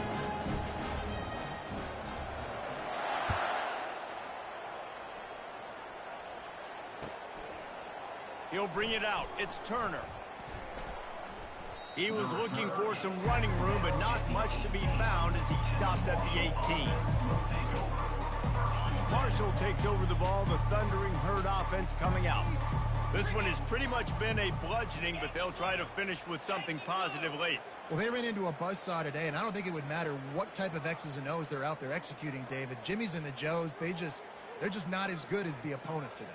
He'll bring it out. It's Turner. He was looking for some running room, but not much to be found as he stopped at the 18. Marshall takes over the ball, the Thundering Herd offense coming out. This one has pretty much been a bludgeoning, but they'll try to finish with something positive late. Well, they ran into a buzzsaw today, and I don't think it would matter what type of X's and O's they're out there executing, David. Jimmy's and the Joes, they're just not as good as the opponent today.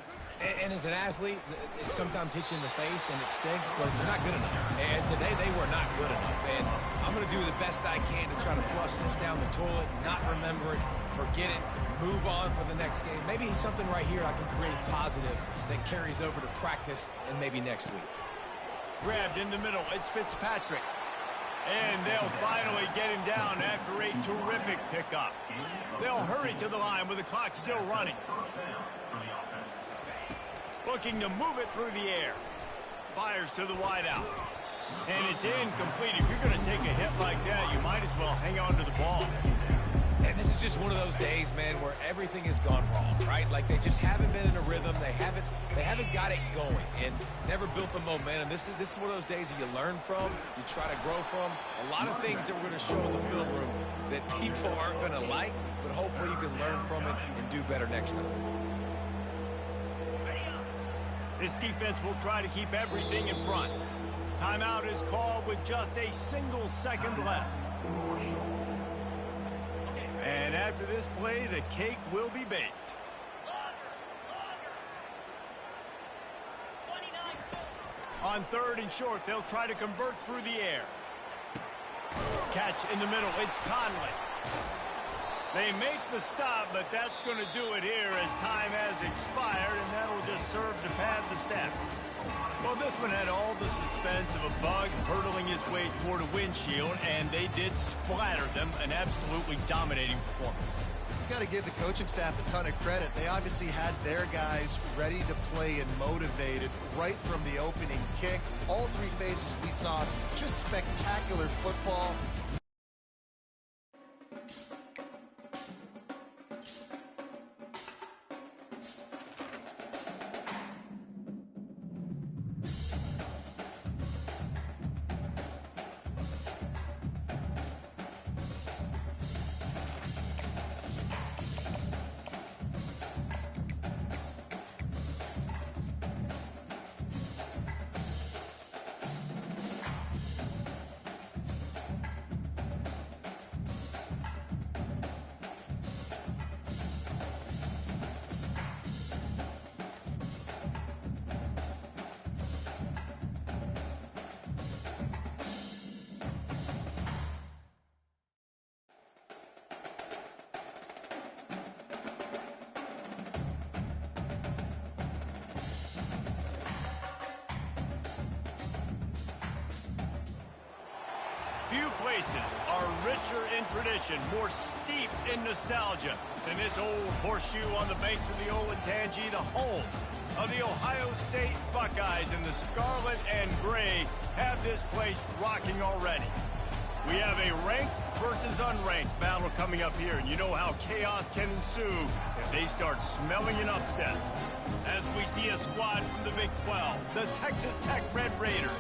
And as an athlete, it sometimes hits you in the face and it stinks, but they're not good enough. And today they were not good enough. And I'm going to do the best I can to try to flush this down the toilet, not remember it, forget it, move on for the next game. Maybe something right here I can create positive that carries over to practice and maybe next week. Grabbed in the middle. It's Fitzpatrick. And they'll finally get him down after a terrific pickup. They'll hurry to the line with the clock still running. Looking to move it through the air. Fires to the wideout. And it's incomplete. If you're going to take a hit like that, you might as well hang on to the ball. And this is just one of those days, man, where everything has gone wrong, right? Like they just haven't been in a rhythm. They haven't got it going and never built the momentum. This is one of those days that you learn from, you try to grow from. A lot of things that we're going to show in the film room that people aren't going to like, but hopefully you can learn from it and do better next time. This defense will try to keep everything in front. Timeout is called with just a single second left. And after this play, the cake will be baked. On 3rd and short, they'll try to convert through the air. Catch in the middle. It's Conley. They make the stop, but that's going to do it here as time has expired, and that'll just serve to pad the stats. Well, this one had all the suspense of a bug hurtling his way toward a windshield, and they did splatter them. An absolutely dominating performance. You got to give the coaching staff a ton of credit. They obviously had their guys ready to play and motivated right from the opening kick. All 3 phases we saw, just spectacular football. Few places are richer in tradition, more steeped in nostalgia than this old horseshoe on the banks of the Olentangy, the home of the Ohio State Buckeyes, and the scarlet and gray have this place rocking already. We have a ranked versus unranked battle coming up here, and you know how chaos can ensue if they start smelling an upset. As we see a squad from the Big 12, the Texas Tech Red Raiders,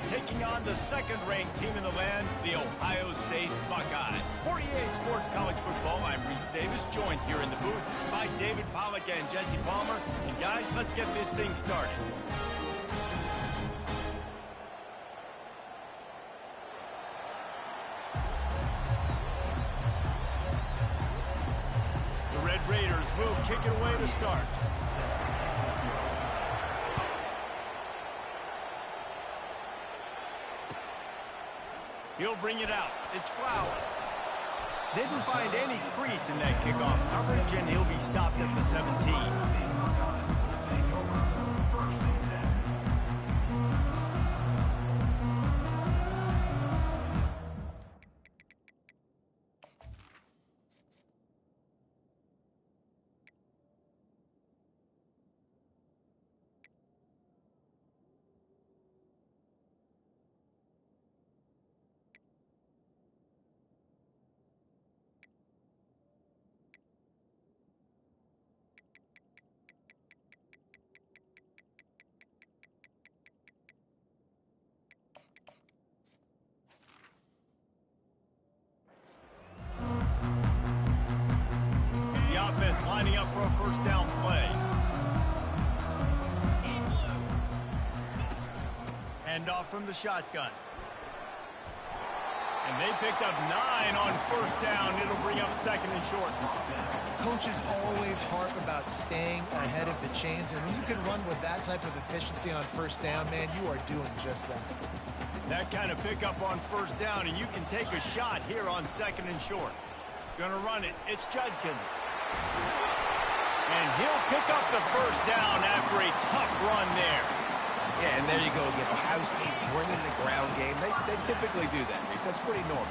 taking on the second-ranked team in the land, the Ohio State Buckeyes. For EA Sports College Football, I'm Reese Davis, joined here in the booth by David Pollack and Jesse Palmer. And guys, let's get this thing started. The Red Raiders will kick it away to start. He'll bring it out. It's Flowers. Didn't find any crease in that kickoff coverage, and he'll be stopped at the 17. Offense lining up for a first down play. Hand off from the shotgun. And they picked up 9 on first down. It'll bring up second and short. Coaches always harp about staying ahead of the chains, and when you can run with that type of efficiency on first down, man, you are doing just that. That kind of pickup on first down, and you can take a shot here on second and short. Gonna run it. It's Judkins. And he'll pick up the first down after a tough run there. Yeah, and there you go again. Ohio State bringing the ground game. They typically do that, Reese. That's pretty normal.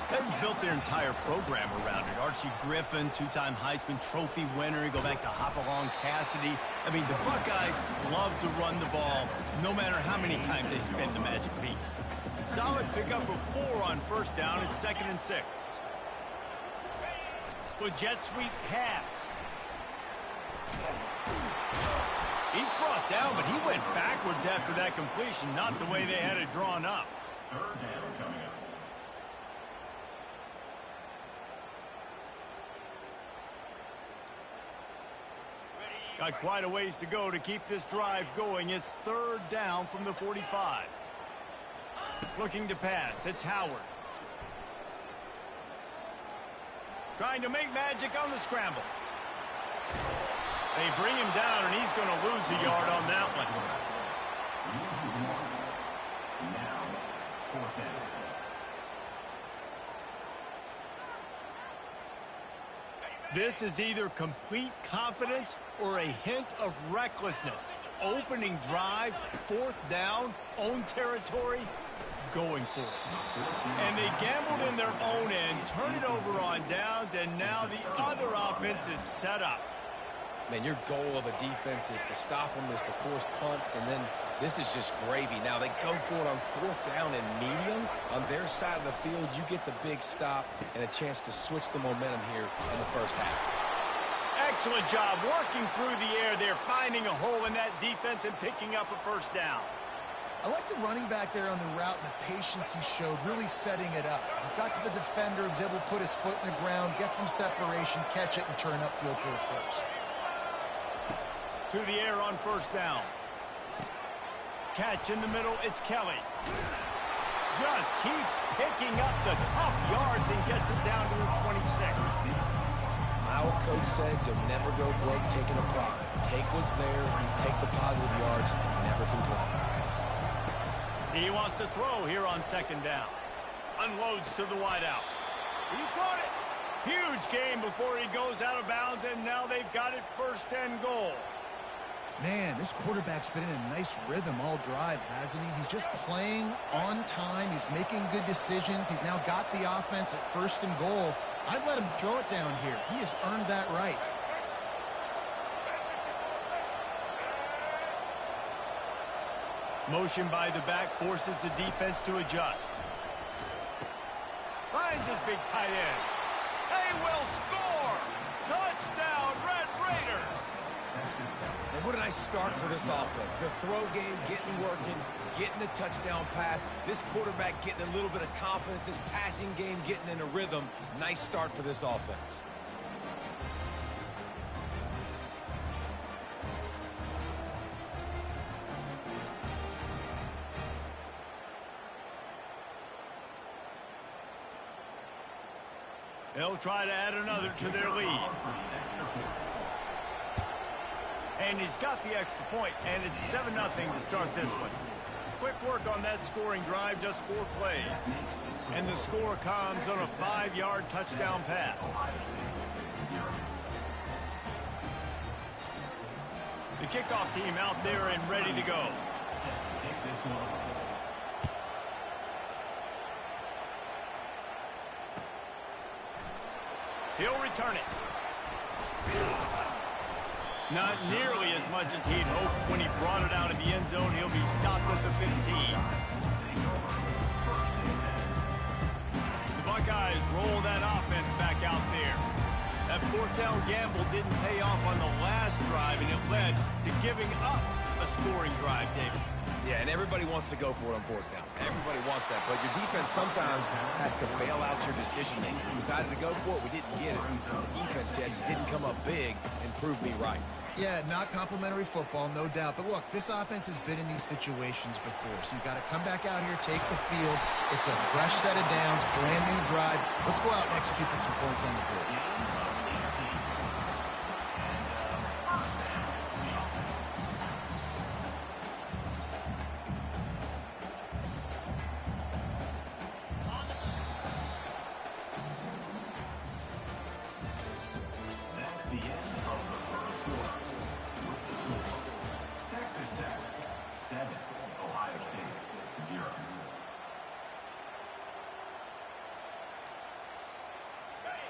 They've built their entire program around it. Archie Griffin, 2-time Heisman Trophy winner. You go back to Hopalong Cassidy. I mean, the Buckeyes love to run the ball, no matter how many times they spend the magic beat. Solid pickup of 4 on first down. It's second and 6. With jet sweep pass. He's brought down, but he went backwards after that completion, not the way they had it drawn up. Third down coming up. Got quite a ways to go to keep this drive going. It's third down from the 45. Looking to pass. It's Howard. Trying to make magic on the scramble. They bring him down, and he's going to lose a yard on that one. Now, fourth down. This is either complete confidence or a hint of recklessness. Opening drive, fourth down, own territory, going for it. And they gambled in their own end, turn it over on downs, and now the other offense is set up. Man, your goal of a defense is to stop them, is to force punts, and then this is just gravy. Now they go for it on fourth down and medium. On their side of the field, you get the big stop and a chance to switch the momentum here in the first half. Excellent job working through the air there, finding a hole in that defense and picking up a first down. I like the running back there on the route and the patience he showed, really setting it up. He got to the defender, was able to put his foot in the ground, get some separation, catch it, and turn upfield for a first. To the air on first down. Catch in the middle, it's Kelly. Just keeps picking up the tough yards and gets it down to the 26. Our coach said you'll never go broke taking a profit. Take what's there, take the positive yards, and never complain. He wants to throw here on second down. Unloads to the wideout. He caught it. Huge gain before he goes out of bounds, and now they've got it first and goal. Man, this quarterback's been in a nice rhythm all drive, hasn't he? He's just playing on time. He's making good decisions. He's now got the offense at 1st and goal. I'd let him throw it down here. He has earned that right. Motion by the back forces the defense to adjust. Finds his big tight end. They will score! Touchdown, Red Raiders! And what a nice start for this offense. The throw game getting working, getting the touchdown pass. This quarterback getting a little bit of confidence. This passing game getting in a rhythm. Nice start for this offense. They'll try to add another to their lead. And he's got the extra point, and it's 7-0 to start this one. Quick work on that scoring drive, just 4 plays. And the score comes on a 5-yard touchdown pass. The kickoff team out there and ready to go. He'll return it. Not nearly as much as he'd hoped when he brought it out of the end zone. He'll be stopped at the 15. The Buckeyes roll that offense back out there. That 4th down gamble didn't pay off on the last drive, and it led to giving up a scoring drive, David. Yeah, and everybody wants to go for it on 4th down. Everybody wants that, but your defense sometimes has to bail out your decision-making. We decided to go for it, we didn't get it. The defense, Jesse, didn't come up big and prove me right. Yeah, not complimentary football, no doubt. But look, this offense has been in these situations before, so you've got to come back out here, take the field. It's a fresh set of downs, brand new drive. Let's go out and execute, put some points on the board.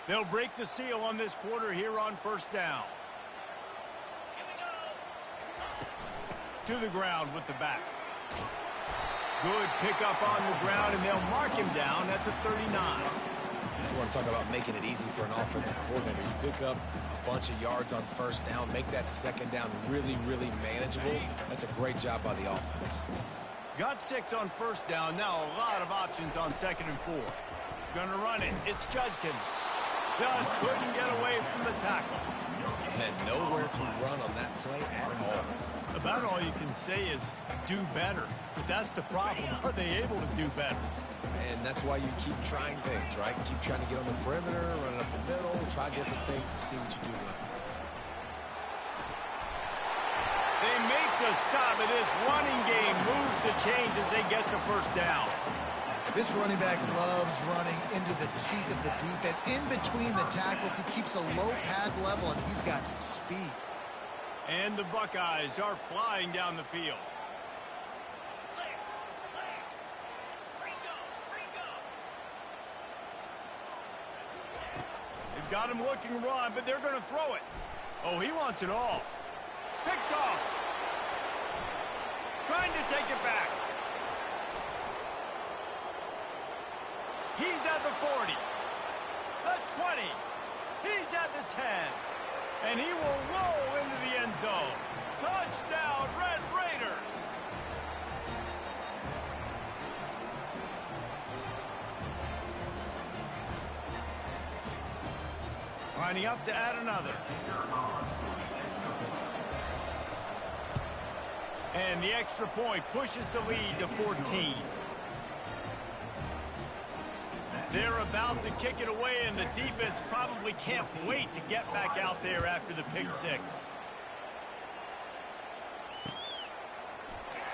They'll break the seal on this quarter here on 1st down. To the ground with the back. Good pickup on the ground, and they'll mark him down at the 39. You want to talk about making it easy for an offensive coordinator. You pick up a bunch of yards on 1st down, make that 2nd down really, really manageable. That's a great job by the offense. Got 6 on 1st down. Now a lot of options on 2nd and 4. Gonna run it. It's Judkins. Just couldn't get away from the tackle. And nowhere to run on that play at all. About all you can say is do better. But that's the problem. Are they able to do better? And that's why you keep trying things, right? Keep trying to get on the perimeter, run it up the middle, try different things to see what you do well. They make the stop, and this running game moves the chains as they get the 1st down. This running back loves running into the teeth of the defense. In between the tackles, he keeps a low pad level, and he's got some speed. And the Buckeyes are flying down the field. They've got him looking run, but they're going to throw it. Oh, he wants it all. Picked off. Trying to take it back. He's at the 40, the 20, he's at the 10, and he will roll into the end zone. Touchdown, Red Raiders! Lining up to add another. And the extra point pushes the lead to 14. They're about to kick it away, and the defense probably can't wait to get back out there after the pick 6.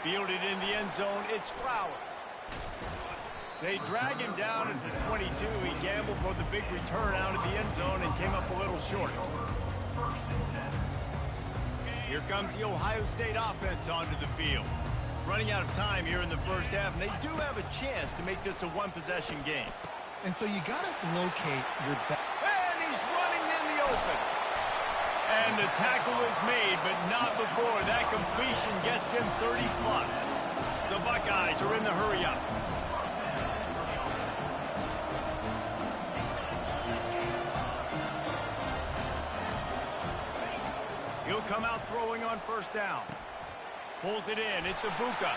Fielded in the end zone, it's Flowers. They drag him down at the 22. He gambled for the big return out of the end zone and came up a little short. Here comes the Ohio State offense onto the field. Running out of time here in the first half, and they do have a chance to make this a one-possession game. And so you got to locate your back. And he's running in the open. And the tackle is made, but not before that completion gets him 30-plus. The Buckeyes are in the hurry-up. He'll come out throwing on first down. Pulls it in. It's Ibuka.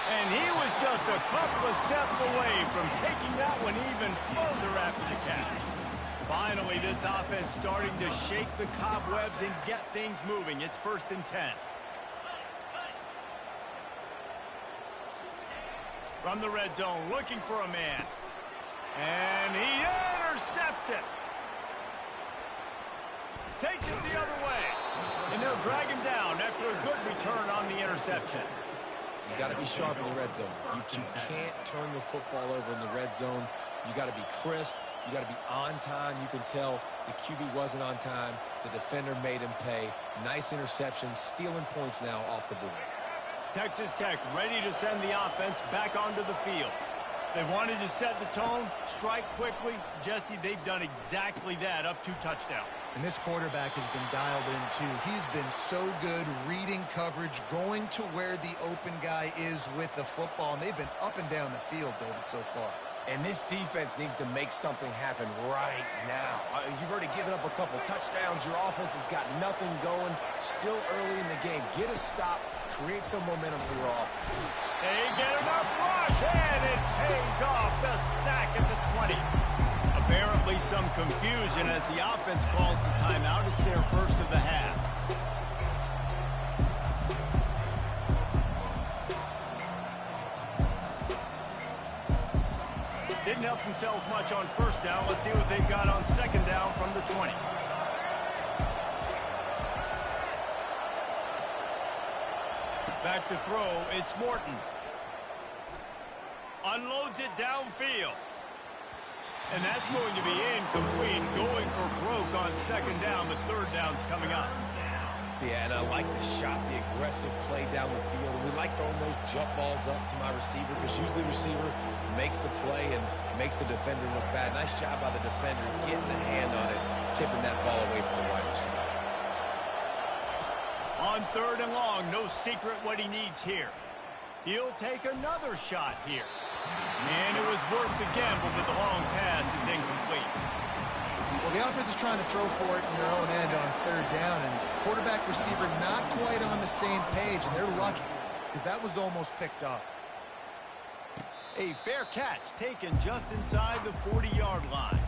And he was just a couple of steps away from taking that one even further after the catch. Finally, this offense starting to shake the cobwebs and get things moving. It's 1st and 10. From the red zone, looking for a man. And he intercepts it. Takes it the other way. And they'll drag him down after a good return on the interception. You got to be sharp in the red zone. You can't turn the football over in the red zone. You got to be crisp. You got to be on time. You can tell the QB wasn't on time. The defender made him pay. Nice interception, stealing points now off the board. Texas Tech ready to send the offense back onto the field. They wanted to set the tone, strike quickly. Jesse, they've done exactly that, up 2 touchdowns. And this quarterback has been dialed in, too. He's been so good reading coverage, going to where the open guy is with the football. And they've been up and down the field, David, so far. And this defense needs to make something happen right now. You've already given up a couple touchdowns. Your offense has got nothing going. Still early in the game. Get a stop. Create some momentum for your offense. They get enough rush, and it pays off. The sack at the 20. Apparently some confusion as the offense calls the timeout. It's their first of the half. Didn't help themselves much on first down. Let's see what they've got on second down from the 20. Back to throw, it's Morton. Unloads it downfield. And that's going to be incomplete, going for broke on second down, but third down's coming up. Yeah, and I like the shot, the aggressive play down the field. And we like throwing those jump balls up to my receiver because usually the receiver makes the play and makes the defender look bad. Nice job by the defender getting a hand on it, tipping that ball away from the wide receiver. On third and long, no secret what he needs here. He'll take another shot here. And it was worth the gamble, but the long pass is incomplete. Well, the offense is trying to throw for it in their own end on third down, and quarterback receiver not quite on the same page, and they're lucky because that was almost picked up. A fair catch taken just inside the 40-yard line.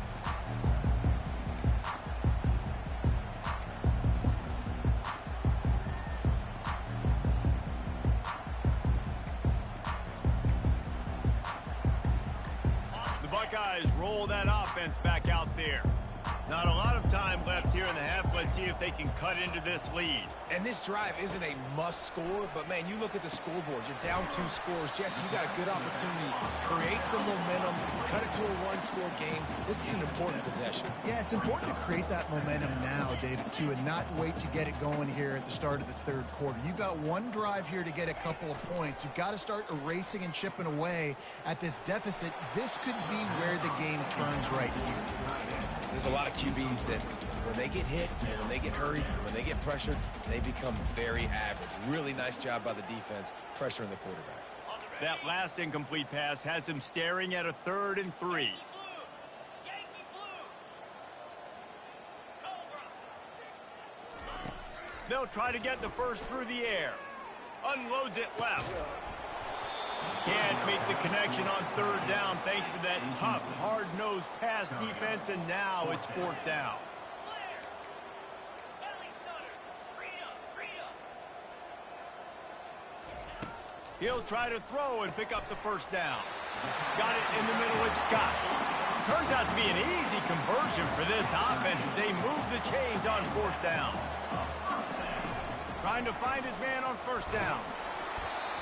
Buckeyes roll that offense back out there. Not a lot of time left here in the half. Let's see if they can cut into this lead. And this drive isn't a must score, but man, you look at the scoreboard. You're down 2 scores. Jesse, you got a good opportunity. Create some momentum. Cut it to a 1-score game. This is an important possession. Yeah, it's important to create that momentum now, David, too, and not wait to get it going here at the start of the third quarter. You've got one drive here to get a couple of points. You've got to start erasing and chipping away at this deficit. This could be where the game turns right here. There's a lot of QBs that when they get hit, and when they get hurried, and when they get pressured, they become very average. Really nice job by the defense, pressuring the quarterback. That last incomplete pass has him staring at a 3rd and 3. They'll try to get the first through the air. Unloads it left. Can't make the connection on third down thanks to that tough, hard-nosed pass defense, and now it's 4th down. He'll try to throw and pick up the first down. Got it in the middle with Scott. Turns out to be an easy conversion for this offense as they move the chains on 4th down. Trying to find his man on first down.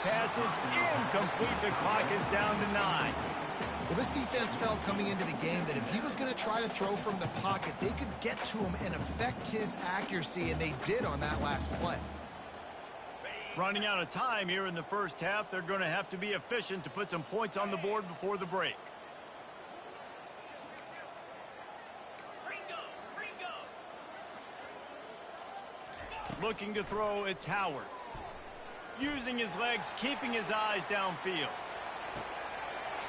Pass is incomplete. The clock is down to 9. Well, this defense felt coming into the game that if he was going to try to throw from the pocket, they could get to him and affect his accuracy, and they did on that last play. Running out of time here in the first half, they're going to have to be efficient to put some points on the board before the break. Looking to throw, it's Howard. Using his legs, keeping his eyes downfield.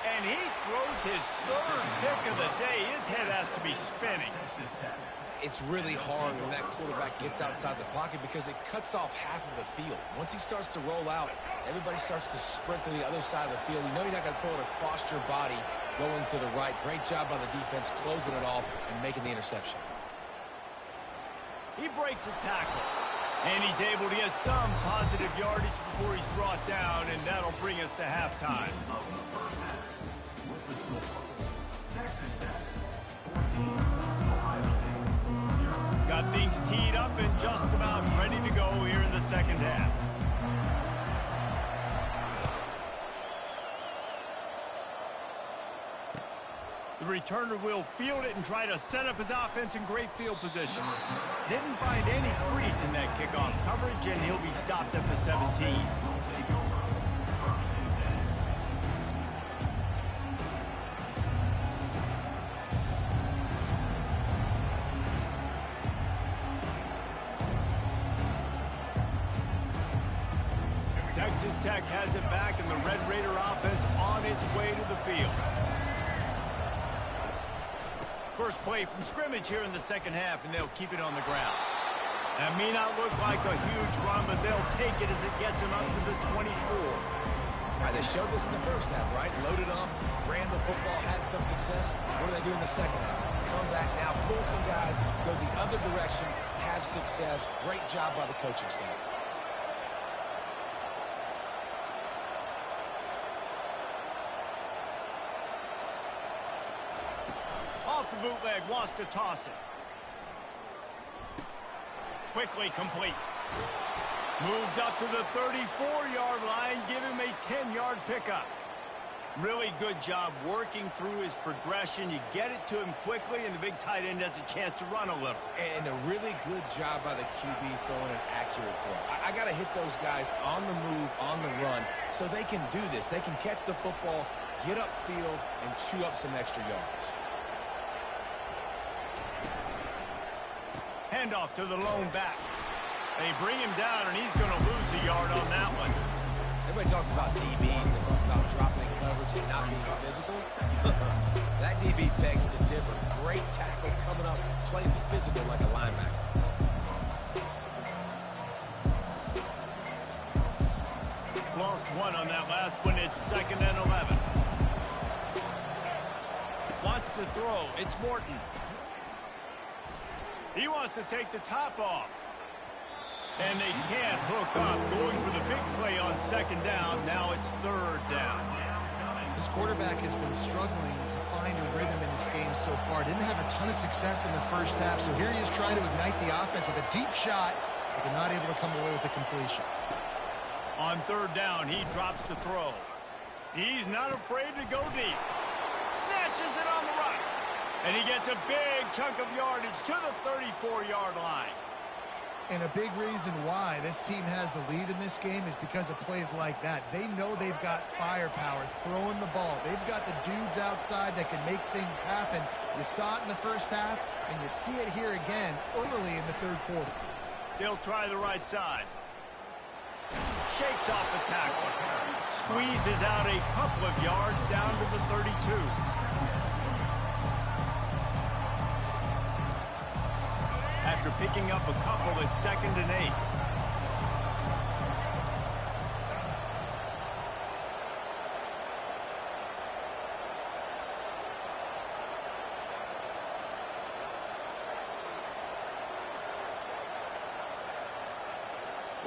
And he throws his third pick of the day. His head has to be spinning. It's really hard when that quarterback gets outside the pocket because it cuts off half of the field. Once he starts to roll out, everybody starts to sprint to the other side of the field. You know you're not going to throw it across your body going to the right. Great job by the defense closing it off and making the interception. He breaks a tackle. And he's able to get some positive yardage before he's brought down, and that'll bring us to halftime. Got things teed up and just about ready to go here in the second half. The returner will field it and try to set up his offense in great field position. Didn't find any crease in that kickoff coverage, and he'll be stopped at the 17. Texas Tech has it back, and the Red Raider offense on its way to the field. First play from scrimmage here in the second half, and they'll keep it on the ground. That may not look like a huge run, but they'll take it as it gets them up to the 24. All right, they showed this in the first half, right? Loaded up, ran the football, had some success. What do they do in the second half? Come back now, pull some guys, go the other direction, have success. Great job by the coaching staff. Off the bootleg, wants to toss it. Quickly complete. Moves up to the 34-yard line, give him a 10-yard pickup. Really good job working through his progression. You get it to him quickly, and the big tight end has a chance to run a little. And a really good job by the QB throwing an accurate throw. I got to hit those guys on the move, on the run, so they can do this. They can catch the football, get upfield, and chew up some extra yards. Handoff to the lone back. They bring him down, and he's going to lose a yard on that one. Everybody talks about DBs. They talk about dropping coverage and not being physical. That DB begs to differ. Great tackle coming up, playing physical like a linebacker. Lost one on that last one. It's 2nd and 11. Wants to throw. It's Morton. He wants to take the top off. And they can't hook up. Going for the big play on 2nd down. Now it's 3rd down. This quarterback has been struggling to find a rhythm in this game so far. Didn't have a ton of success in the first half. So here he is trying to ignite the offense with a deep shot, but they're not able to come away with the completion. On 3rd down, he drops to throw. He's not afraid to go deep. Snatches it on the run. And he gets a big chunk of yardage to the 34-yard line. And a big reason why this team has the lead in this game is because of plays like that. They know they've got firepower throwing the ball. They've got the dudes outside that can make things happen. You saw it in the first half, and you see it here again early in the 3rd quarter. They'll try the right side. Shakes off the tackle. Squeezes out a couple of yards down to the 32. After picking up a couple, it's 2nd and 8.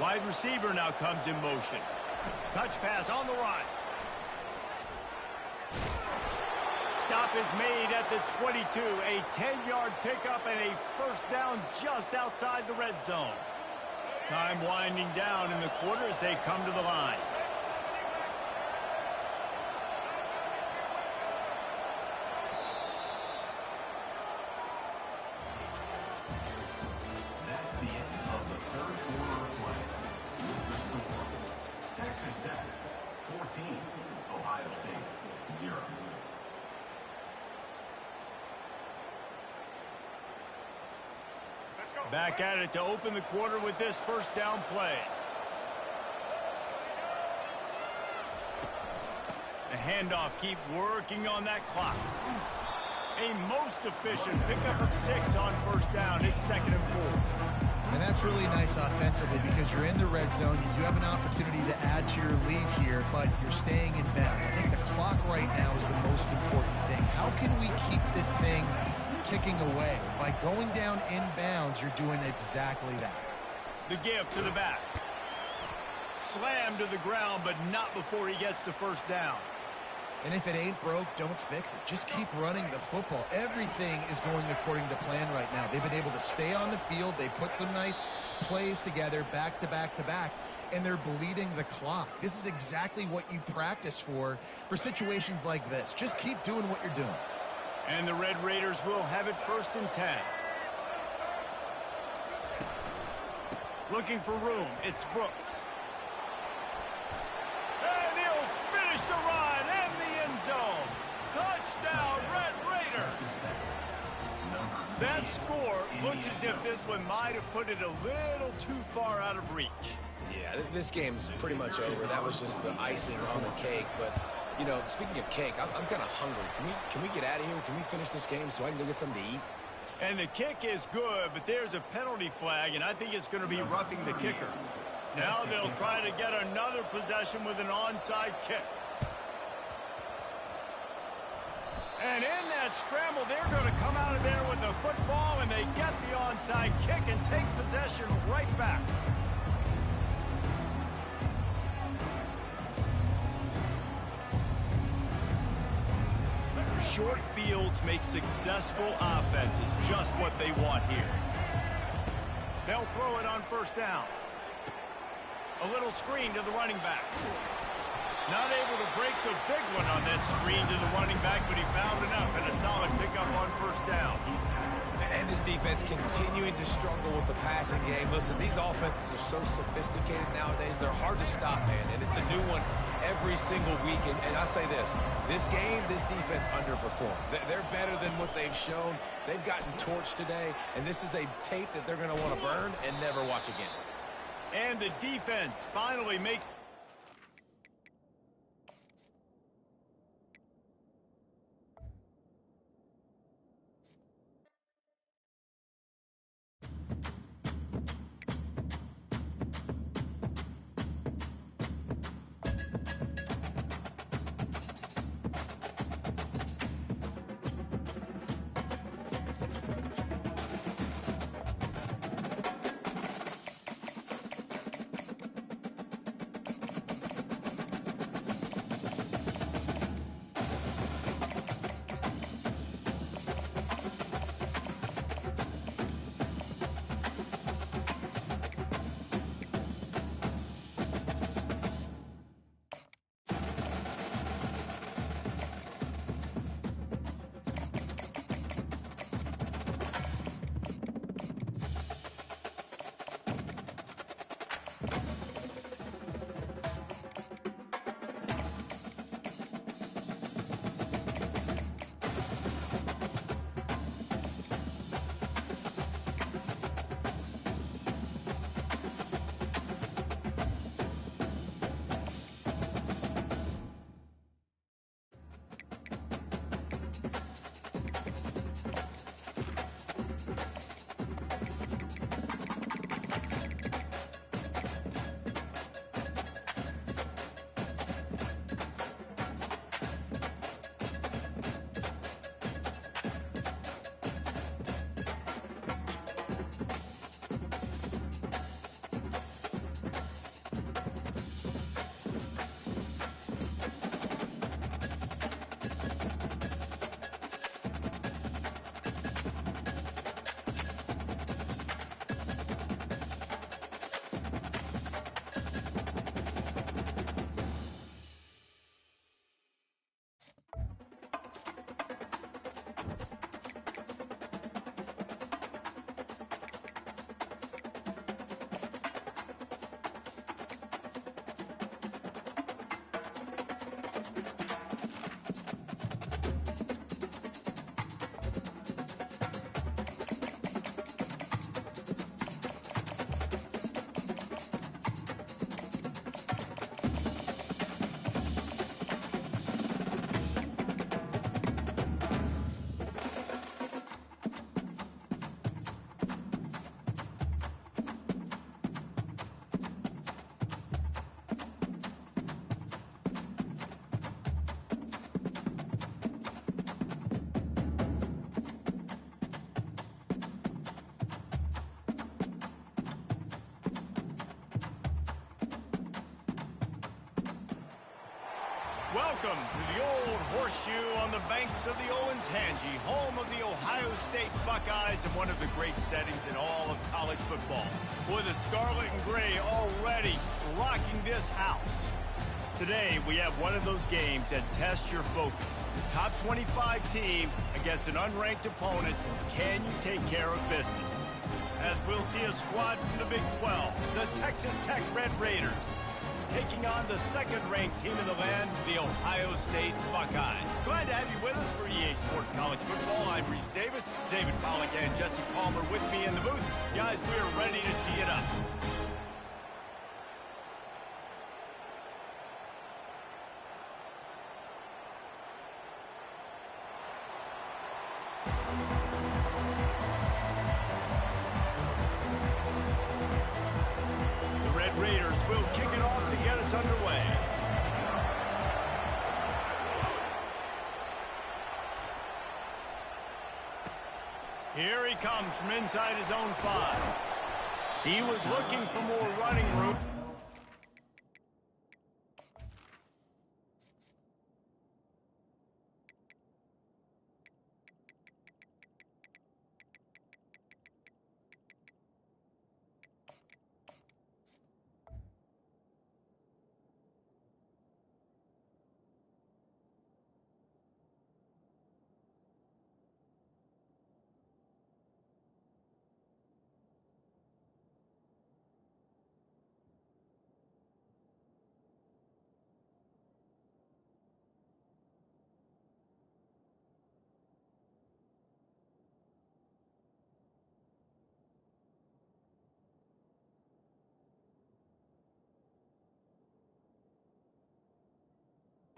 Wide receiver now comes in motion. Touch pass on the run. Stop is made at the 22. A 10-yard pickup and a 1st down just outside the red zone. Time winding down in the quarter as they come to the line. Third quarter of play. The score. Texas Tech 14, Ohio State 0. Back at it to open the quarter with this first down play. The handoff, keep working on that clock. A most efficient pickup of 6 on first down. It's 2nd and 4. And that's really nice offensively because you're in the red zone. You do have an opportunity to add to your lead here, but you're staying in bounds. I think the clock right now is the most important thing. How can we keep this thing ticking away? By going down in bounds, you're doing exactly that. The give to the back. Slammed to the ground, but not before he gets the first down. And if it ain't broke, don't fix it. Just keep running the football. Everything is going according to plan right now. They've been able to stay on the field. They put some nice plays together back to back to back, and they're bleeding the clock. This is exactly what you practice for situations like this. Just keep doing what you're doing. And the Red Raiders will have it 1st and 10. Looking for room. It's Brooks. And he'll finish the run and the end zone. Touchdown, Red Raiders. That score looks as if this one might have put it a little too far out of reach. Yeah, this game's pretty much over. That was just the icing on the cake. But, you know, speaking of cake, I'm kind of hungry. Can we get out of here? Can we finish this game so I can go get something to eat? And the kick is good, but there's a penalty flag, and I think it's going to be roughing the kicker. Now they'll try to get another possession with an onside kick. And in that scramble, they're going to come out of there with the football, and they get the onside kick and take possession right back. Short fields make successful offenses just what they want here. They'll throw it on first down. A little screen to the running back. Not able to break the big one on that screen to the running back, but he found enough and a solid pickup on first down. And this defense continuing to struggle with the passing game. Listen, these offenses are so sophisticated nowadays. They're hard to stop, man. And it's a new one every single week. And I say this game, this defense underperformed. They're better than what they've shown. They've gotten torched today. And this is a tape that they're going to want to burn and never watch again. And the defense finally makes... Welcome to the old horseshoe on the banks of the Olentangy, home of the Ohio State Buckeyes and one of the great settings in all of college football. Boy, the scarlet and gray already rocking this house. Today, we have one of those games that tests your focus. The top 25 team against an unranked opponent. Can you take care of business? As we'll see a squad from the Big 12, the Texas Tech Red Raiders, taking on the second-ranked team in the land, the Ohio State Buckeyes. Glad to have you with us for EA Sports College Football. I'm Reese Davis, David Pollack, and Jesse Palmer with me in the booth. Guys, we are ready to tee it up. Raiders will kick it off to get us underway. Here he comes from inside his own 5. He was looking for more running room.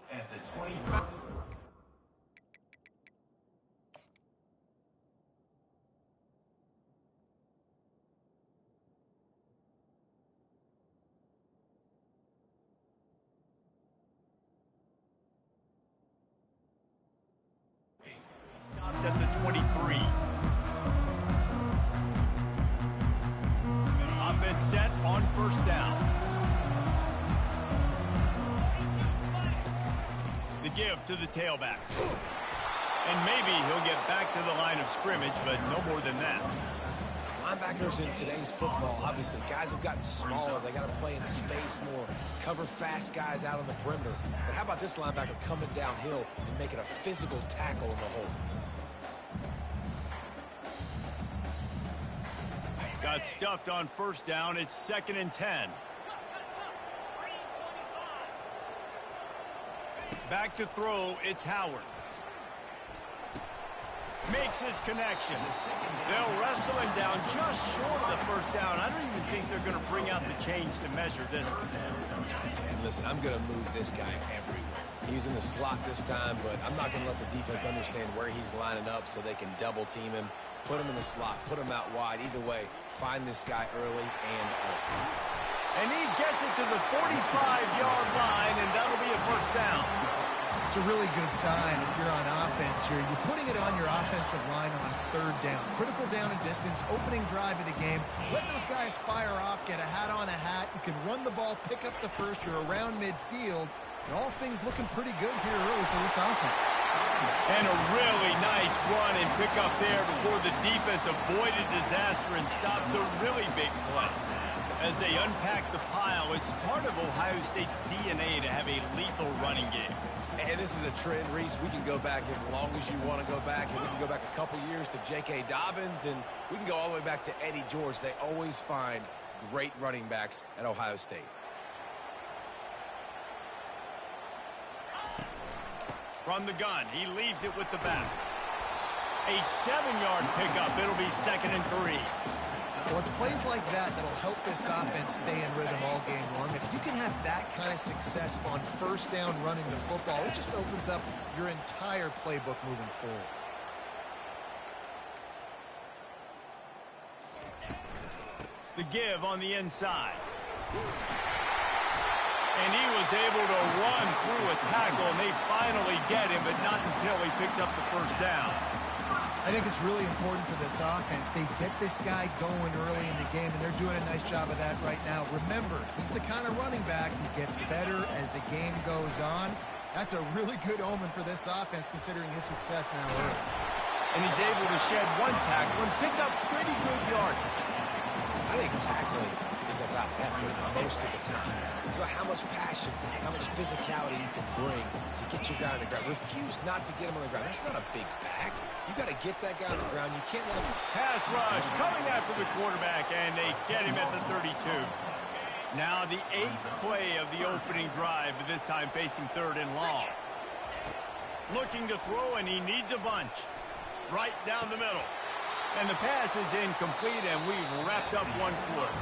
At the 25. Stopped at the 23. Offense set on first down. The give to the tailback. And maybe he'll get back to the line of scrimmage, but no more than that. Linebackers in today's football, obviously, guys have gotten smaller. They got to play in space more, cover fast guys out on the perimeter. But how about this linebacker coming downhill and making a physical tackle in the hole? Got stuffed on first down. It's 2nd and 10. Back to throw, it's Howard. Makes his connection. They'll wrestle him down just short of the first down. I don't even think they're going to bring out the chains to measure this one. And listen, I'm going to move this guy everywhere. He's in the slot this time, but I'm not going to let the defense understand where he's lining up so they can double team him, put him in the slot, put him out wide. Either way, find this guy early and often. And he gets it to the 45-yard line, and that'll be a first down. It's a really good sign if you're on offense here. You're putting it on your offensive line on third down. Critical down and distance, opening drive of the game. Let those guys fire off, get a hat on a hat. You can run the ball, pick up the first. You're around midfield. And all things looking pretty good here early for this offense. And a really nice run and pick up there before the defense avoided disaster and stopped the really big play. As they unpack the pile, it's part of Ohio State's DNA to have a lethal running game. And this is a trend, Reese. We can go back as long as you want to go back. And we can go back a couple years to J.K. Dobbins, and we can go all the way back to Eddie George. They always find great running backs at Ohio State. From the gun, he leaves it with the back. A 7-yard pickup. It'll be 2nd and 3. Well, it's plays like that that'll help this offense stay in rhythm all game long. If you can have that kind of success on first down running the football, it just opens up your entire playbook moving forward. The give on the inside. And he was able to run through a tackle, and they finally get him, but not until he picks up the first down. I think it's really important for this offense. They get this guy going early in the game, and they're doing a nice job of that right now. Remember, he's the kind of running back who gets better as the game goes on. That's a really good omen for this offense, considering his success now early. And he's able to shed one tackle and pick up pretty good yardage. I think tackling is about effort most of the time. It's about how much passion, how much physicality you can bring to get your guy on the ground. Refuse not to get him on the ground. That's not a big back. You got to get that guy on the ground. You can't let him. Pass rush coming after the quarterback, and they get him at the 32. Now the 8th play of the opening drive, but this time facing 3rd and long. Looking to throw, and he needs a bunch. Right down the middle. And the pass is incomplete, and we've wrapped up one quarter.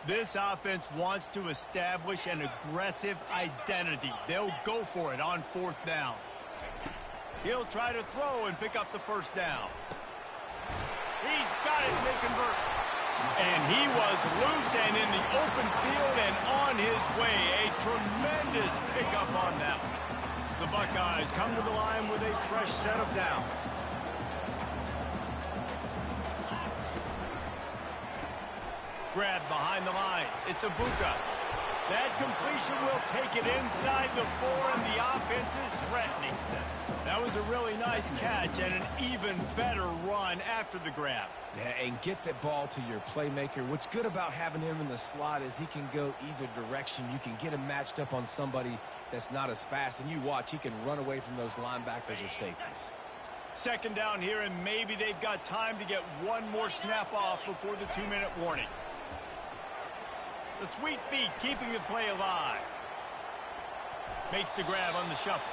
This offense wants to establish an aggressive identity. They'll go for it on 4th down. He'll try to throw and pick up the 1st down. He's got it, and they convert. And he was loose and in the open field and on his way. A tremendous pickup on that one. The Buckeyes come to the line with a fresh set of downs. Grab behind the line. It's Ibuka. That completion will take it inside the 4, and the offense is threatening. That was a really nice catch and an even better run after the grab. Yeah, and get that ball to your playmaker. What's good about having him in the slot is he can go either direction. You can get him matched up on somebody that's not as fast, and you watch, he can run away from those linebackers or safeties. 2nd down here, and maybe they've got time to get one more snap off before the 2-minute warning. The sweet feet keeping the play alive. Makes the grab on the shuffle.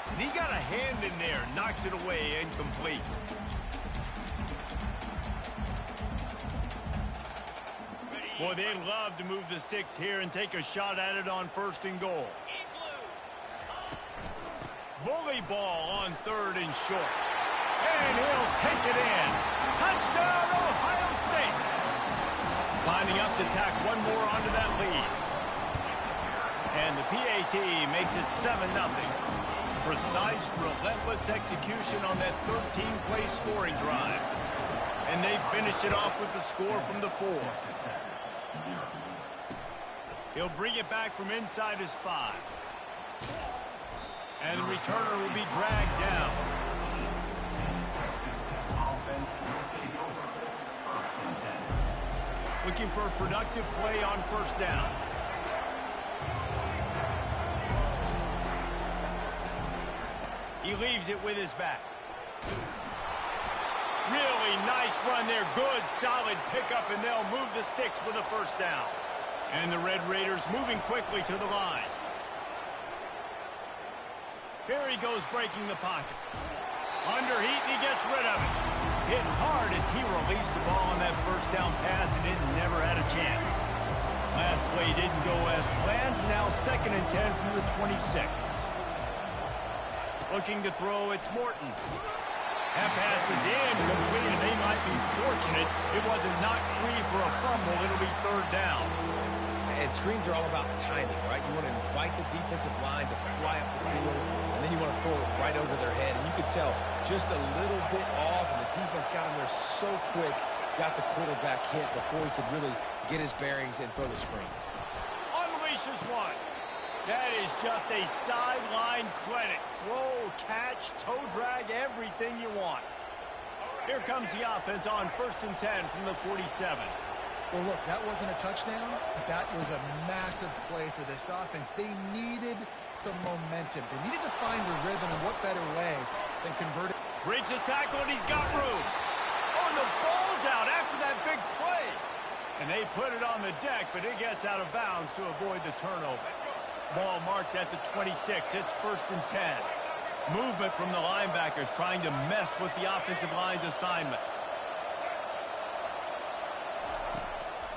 And he got a hand in there. Knocks it away. Incomplete. Boy, they love to move the sticks here and take a shot at it on 1st and goal. Bully ball on 3rd and short. And he'll take it in. Touchdown, Ohio State. Lining up to tack one more onto that lead. And the PAT makes it 7-0. Precise, relentless execution on that 13-play scoring drive. And they finish it off with the score from the 4. He'll bring it back from inside his 5. And the returner will be dragged down. Looking for a productive play on 1st down. He leaves it with his back. Really nice run there. Good, solid pickup, and they'll move the sticks with a 1st down. And the Red Raiders moving quickly to the line. Here he goes breaking the pocket. Under heat, and he gets rid of it. Hit hard as he released the ball on that 1st down pass, and it never had a chance. Last play didn't go as planned. Now 2nd and 10 from the 26. Looking to throw, it's Morton. That pass is incomplete, and they might be fortunate it wasn't knocked free for a fumble. It'll be 3rd down. And screens are all about timing, right? You want to invite the defensive line to fly up the field, and then you want to throw it right over their head. And you could tell just a little bit off, and the defense got in there so quick, got the quarterback hit before he could really get his bearings and throw the screen. Unleashes one. That is just a sideline credit. Throw, catch, toe drag, everything you want. Here comes the offense on 1st and 10 from the 47. Well, look, that wasn't a touchdown, but that was a massive play for this offense. They needed some momentum. They needed to find a rhythm, and what better way than convert it. Breaks a tackle, and he's got room. Oh, and the ball's out after that big play. And they put it on the deck, but it gets out of bounds to avoid the turnover. Ball marked at the 26. It's 1st and 10. Movement from the linebackers trying to mess with the offensive line's assignments.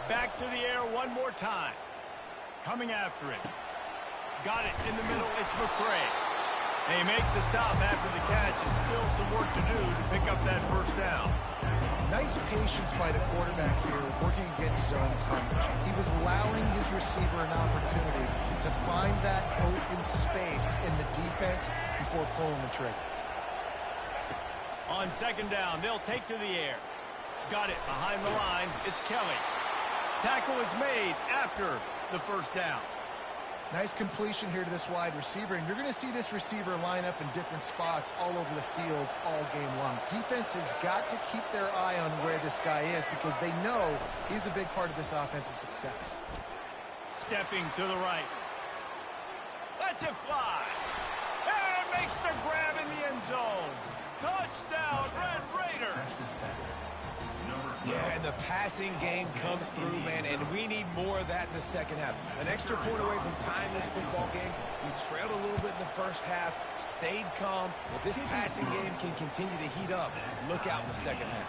Back to the air one more time. Coming after it. Got it in the middle. It's McCray. They make the stop after the catch, and still some work to do to pick up that 1st down. Nice patience by the quarterback here, working against zone coverage. He was allowing his receiver an opportunity to find that open space in the defense before pulling the trigger. On second down, they'll take to the air. Got it behind the line. It's Kelly. Tackle is made after the first down. Nice completion here to this wide receiver, and you're going to see this receiver line up in different spots all over the field all game long. Defense has got to keep their eye on where this guy is because they know he's a big part of this offensive success. Stepping to the right. Lets it fly. And makes the grab in the end zone. Touchdown, Red Raiders. Yeah, and the passing game comes through, man, and we need more of that in the second half. An extra point away from tying this football game. We trailed a little bit in the first half, stayed calm. If this passing game can continue to heat up, look out in the second half.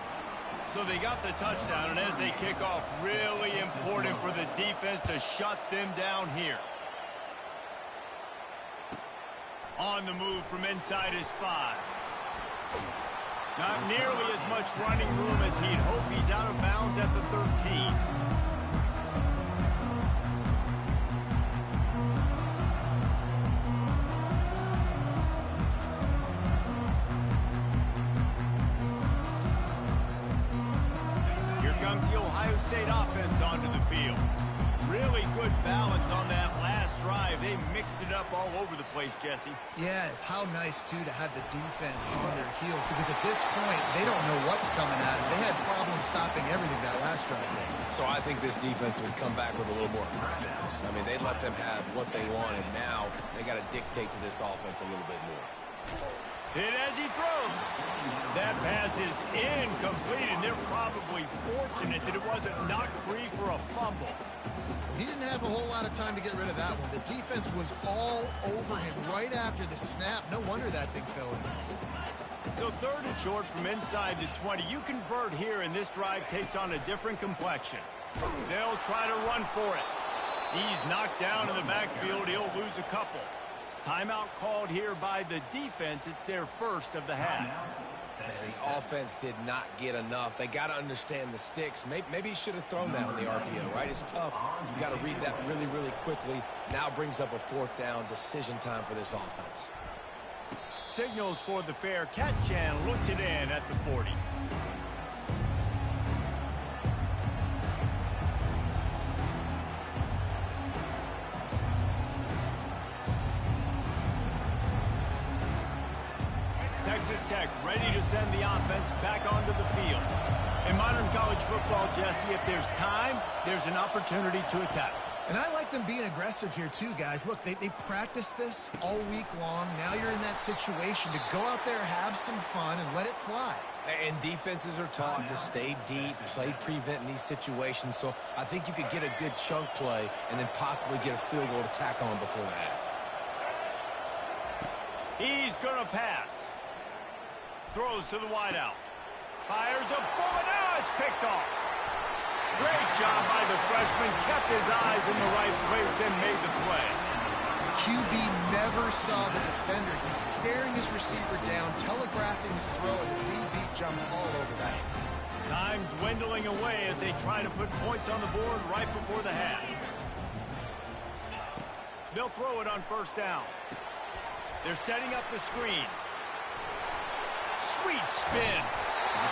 So they got the touchdown, and as they kick off, really important for the defense to shut them down here. On the move from inside his 5. Not nearly as much running room as he'd hope. He's out of bounds at the 13. Here comes the Ohio State offense onto the field. Really good balance on that last drive. They mixed it up all over the place, Jesse. Yeah, how nice, too, to have the defense on their heels because at this point, they don't know what's coming at them. They had problems stopping everything that last drive. So I think this defense would come back with a little more aggressiveness. I mean, they let them have what they wanted. Now they got to dictate to this offense a little bit more. Hit as he throws. That pass is incomplete, and they're probably fortunate that it wasn't knocked free for a fumble. He didn't have a whole lot of time to get rid of that one. The defense was all over him right after the snap. No wonder that thing fell in. So third and short from inside to 20. You convert here, and this drive takes on a different complexion. They'll try to run for it. He's knocked down in the backfield. He'll lose a couple. Timeout called here by the defense. It's their first of the half. Man, the offense did not get enough. They got to understand the sticks. Maybe he should have thrown that on the RPO, right? It's tough. You got to read that really, really quickly. Now brings up a fourth down decision time for this offense. Signals for the fair catch and looks it in at the 40. Texas Tech ready to send the offense back onto the field. In modern college football, Jesse, if there's time, there's an opportunity to attack. And I like them being aggressive here too, guys. Look, they practiced this all week long. Now you're in that situation to go out there, have some fun, and let it fly. And defenses are taught to stay deep, play prevent in these situations. So I think you could get a good chunk play and then possibly get a field goal to tack on before the half. He's going to pass. Throws to the wideout. Fires a bullet. Now it's picked off. Great job by the freshman. Kept his eyes in the right place and made the play. QB never saw the defender. He's staring his receiver down, telegraphing his throw, and the DB jumped all over that. Time dwindling away as they try to put points on the board right before the half. They'll throw it on first down. They're setting up the screen. Sweet spin.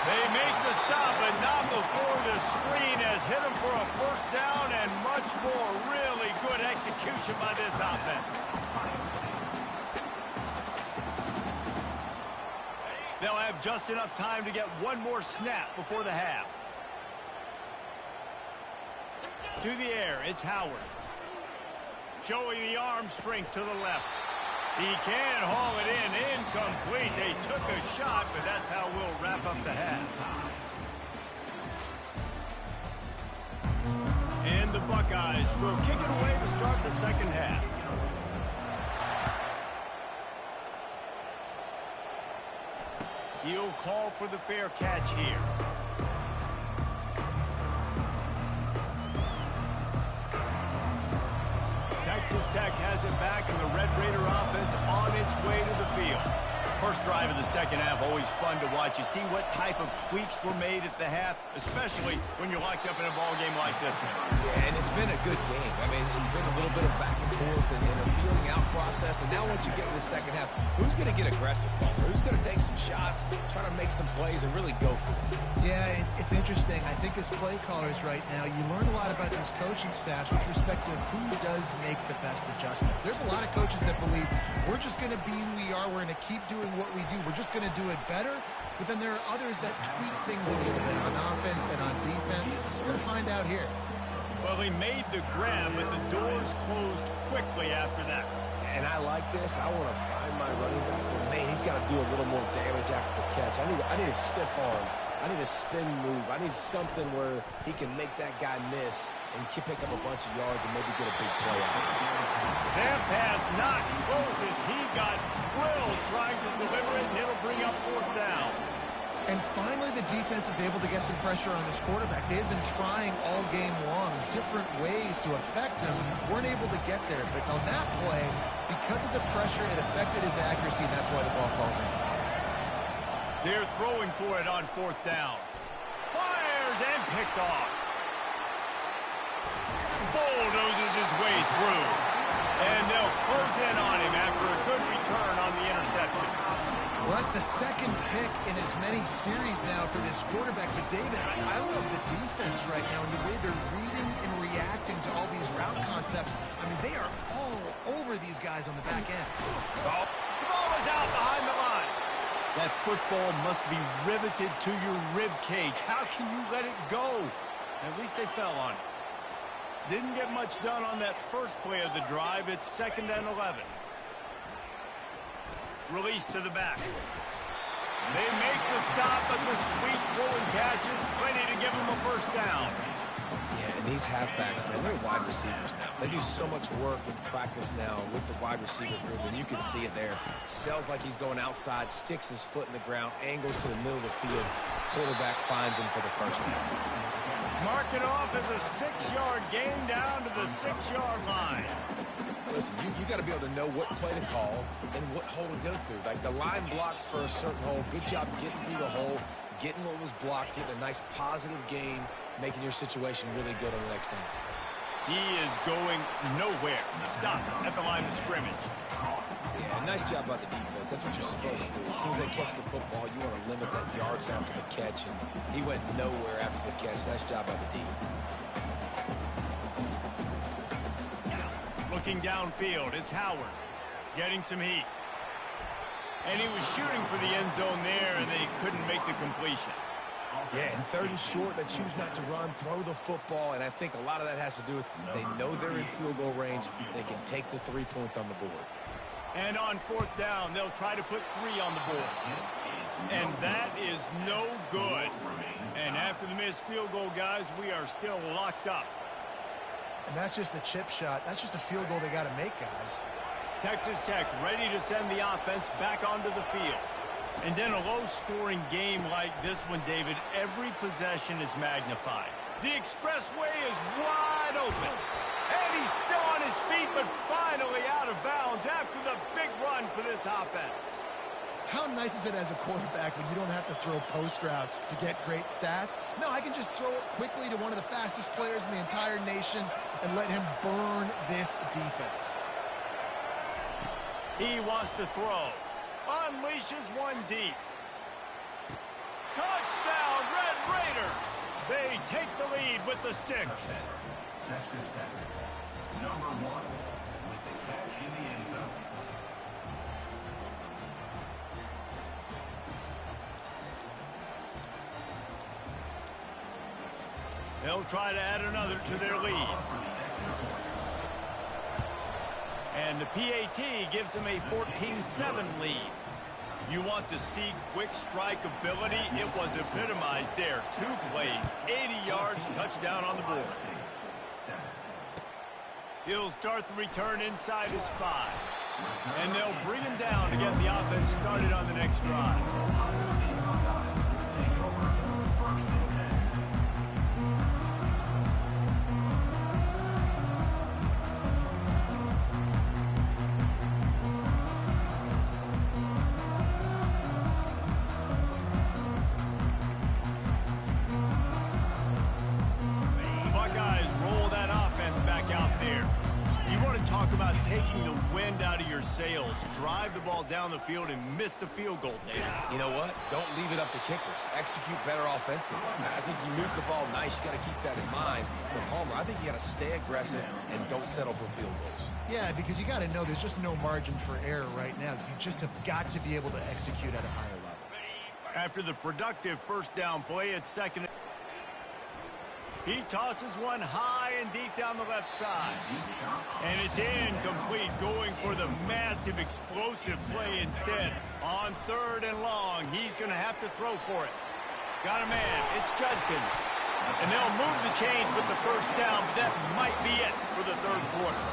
They make the stop, but not before the screen has hit them for a first down and much more. Really good execution by this offense. They'll have just enough time to get one more snap before the half. To the air, it's Howard. Showing the arm strength to the left. He can haul it in. Incomplete. They took a shot, but that's how we'll wrap up the half. And the Buckeyes will kick it away to start the second half. He'll call for the fair catch here. Texas Tech has it back, and the Red Raider offense on its way to the field. First drive of the second half, always fun to watch. You see what type of tweaks were made at the half, especially when you're locked up in a ball game like this one. Yeah, and it's been a good game. I mean, it's been a little bit of back and forth and a feeling out process. And now once you get in the second half, who's going to get aggressive, Palmer? Who's going to take some shots, try to make some plays, and really go for it? Yeah, it's interesting. I think as play callers right now, you learn a lot about these coaching staffs with respect to who does make the best adjustments. There's a lot of coaches that believe we're just going to be who we are. We're going to keep doing what we do. We're just going to do it better. But then there are others that tweak things a little bit on offense and on defense. We're going to find out here. Well, he made the grab, but the doors closed quickly after that. And I like this. I want to find my running back, but man, he's got to do a little more damage after the catch. I need a stiff arm. I need a spin move. I need something where he can make that guy miss and pick up a bunch of yards and maybe get a big play out of it. That pass not close as he got drilled trying to deliver it, and it'll bring up fourth down. And finally, the defense is able to get some pressure on this quarterback. They had been trying all game long different ways to affect him. Weren't able to get there. But on that play, because of the pressure, it affected his accuracy, and that's why the ball falls in. They're throwing for it on fourth down. Fires and picked off. Bulldozes his way through. And they'll close in on him after a good return on the interception. Well, that's the second pick in as many series now for this quarterback. But, David, I love the defense right now and the way they're reading and reacting to all these route concepts. I mean, they are all over these guys on the back end. The ball is out behind the line. That football must be riveted to your rib cage. How can you let it go? At least they fell on it. Didn't get much done on that first play of the drive. It's 2nd and 11. Release to the back. They make the stop, but the sweet throwing catch is plenty to give them a first down. Yeah, and these halfbacks, man, they're wide receivers now. They do so much work in practice now with the wide receiver group, and you can see it there. Sells like he's going outside, sticks his foot in the ground, angles to the middle of the field. Quarterback finds him for the first down. Mark it off as a 6-yard gain down to the 6-yard line. Listen, you got to be able to know what play to call and what hole to go through. Like the line blocks for a certain hole. Good job getting through the hole, getting what was blocked, getting a nice positive gain, making your situation really good on the next down. He is going nowhere. Stop at the line of scrimmage. Yeah, nice job by the defense. That's what you're supposed to do. As soon as they catch the football, you want to limit that yards after the catch, and he went nowhere after the catch. Nice job by the D. Looking downfield, it's Howard getting some heat. And he was shooting for the end zone there, and they couldn't make the completion. Yeah, and 3rd and short, they choose not to run, throw the football, and I think a lot of that has to do with they know they're in field goal range. They can take the 3 points on the board. And on 4th down, they'll try to put 3 on the board. And that is no good. And after the missed field goal, guys, we are still locked up. And that's just a chip shot. That's just a field goal they got to make, guys. Texas Tech ready to send the offense back onto the field. And then a low-scoring game like this one, David, every possession is magnified. The expressway is wide open. And he's still on his feet, but finally out of bounds after the big run for this offense. How nice is it as a quarterback when you don't have to throw post routes to get great stats? No, I can just throw it quickly to one of the fastest players in the entire nation and let him burn this defense. He wants to throw. Unleashes one deep. Touchdown, Red Raiders! They take the lead with the 6. Texas Tech, number 1, with the catch in the end zone. They'll try to add another to their lead. And the PAT gives them a 14-7 lead. You want to see quick strike ability? It was epitomized there. 2 plays, 80 yards, touchdown on the board. He'll start the return inside his 5. And they'll bring him down to get the offense started on the next drive. taking the wind out of your sails. Drive the ball down the field and miss the field goal, David. You know what? Don't leave it up to kickers. Execute better offensively. I think you move the ball nice. You got to keep that in mind. But Palmer, I think you got to stay aggressive and don't settle for field goals. Yeah, because you got to know there's just no margin for error right now. You just have got to be able to execute at a higher level. After the productive first down play, it's second. He tosses one high and deep down the left side. And it's incomplete, going for the massive explosive play instead. On third and long, he's going to have to throw for it. Got a man. It's Judkins. And they'll move the chains with the first down, but that might be it for the third quarter.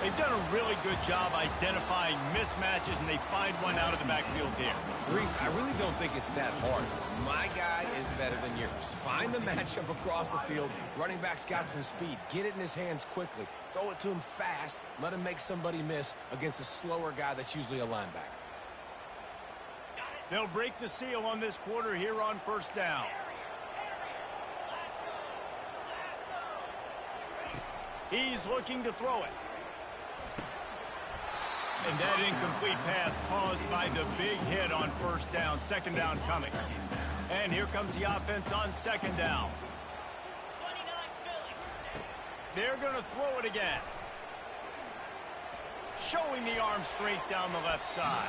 They've done a really good job identifying mismatches, and they find one out of the backfield here. Reese, I really don't think it's that hard. My guy is better than yours. Find the matchup across the field. Running back's got some speed. Get it in his hands quickly. Throw it to him fast. Let him make somebody miss against a slower guy that's usually a linebacker. They'll break the seal on this quarter here on first down. He's looking to throw it. And that incomplete pass caused by the big hit on first down. Second down coming. And here comes the offense on second down. They're going to throw it again. Showing the arm strength down the left side.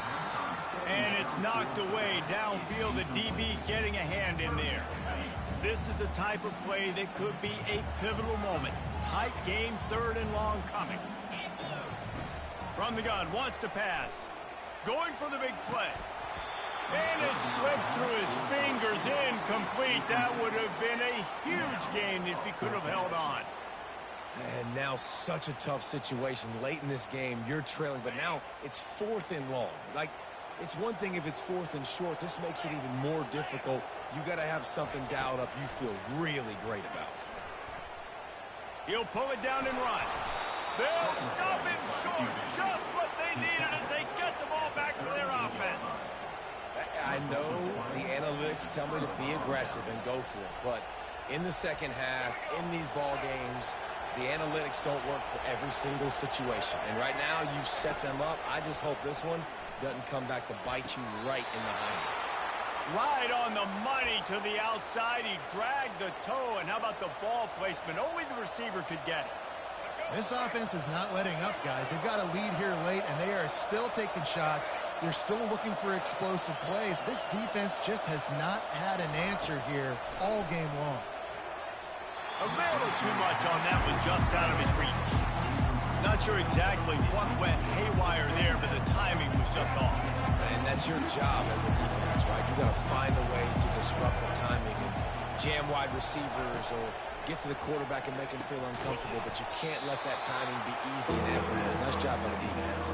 And it's knocked away downfield. The DB getting a hand in there. This is the type of play that could be a pivotal moment. Tight game, third and long coming. From the gun, wants to pass. Going for the big play. And it slips through his fingers, incomplete. That would have been a huge gain if he could have held on. And now such a tough situation. Late in this game, you're trailing, but now it's fourth and long. Like, it's one thing if it's fourth and short. This makes it even more difficult. You got to have something dialed up you feel really great about. He'll pull it down and run. They'll stop him short. Just what they needed as they get the ball back for their offense. I know the analytics tell me to be aggressive and go for it, but in the second half, in these ball games, the analytics don't work for every single situation. And right now, you've set them up. I just hope this one doesn't come back to bite you right in the hind. Right on the money to the outside. He dragged the toe. And how about the ball placement? Only the receiver could get it. This offense is not letting up, guys. They've got a lead here late, and they are still taking shots. They're still looking for explosive plays. This defense just has not had an answer here all game long. A little too much on that one, just out of his reach. Not sure exactly what went haywire there, but the timing was just off. And that's your job as a defense, right? You got to find a way to disrupt the timing and jam wide receivers or get to the quarterback and make him feel uncomfortable, but you can't let that timing be easy and effortless. Nice job by the defense.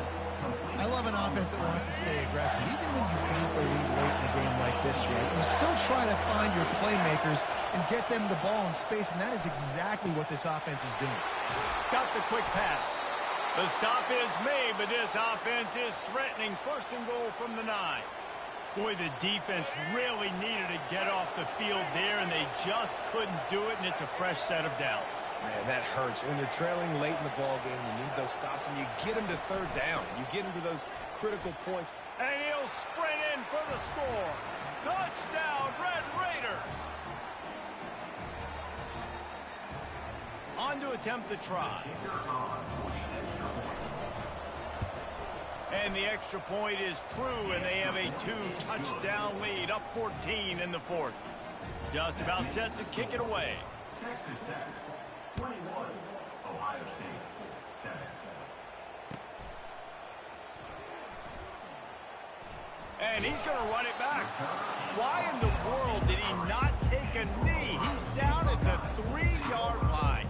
I love an offense that wants to stay aggressive. Even when you've got the lead late in a game like this, right, you still try to find your playmakers and get them the ball in space, and that is exactly what this offense is doing. Got the quick pass. The stop is made, but this offense is threatening. First and goal from the 9. Boy, the defense really needed to get off the field there, and they just couldn't do it, and it's a fresh set of downs. Man, that hurts. When you're trailing late in the ball game, you need those stops, and you get them to third down. You get them to those critical points. And he'll sprint in for the score. Touchdown, Red Raiders! On to attempt the try. And the extra point is true, and they have a 2-touchdown lead, up 14 in the fourth. Just about set to kick it away. Texas Tech, 21. Ohio State, 7. And he's going to run it back. Why in the world did he not take a knee? He's down at the 3-yard line.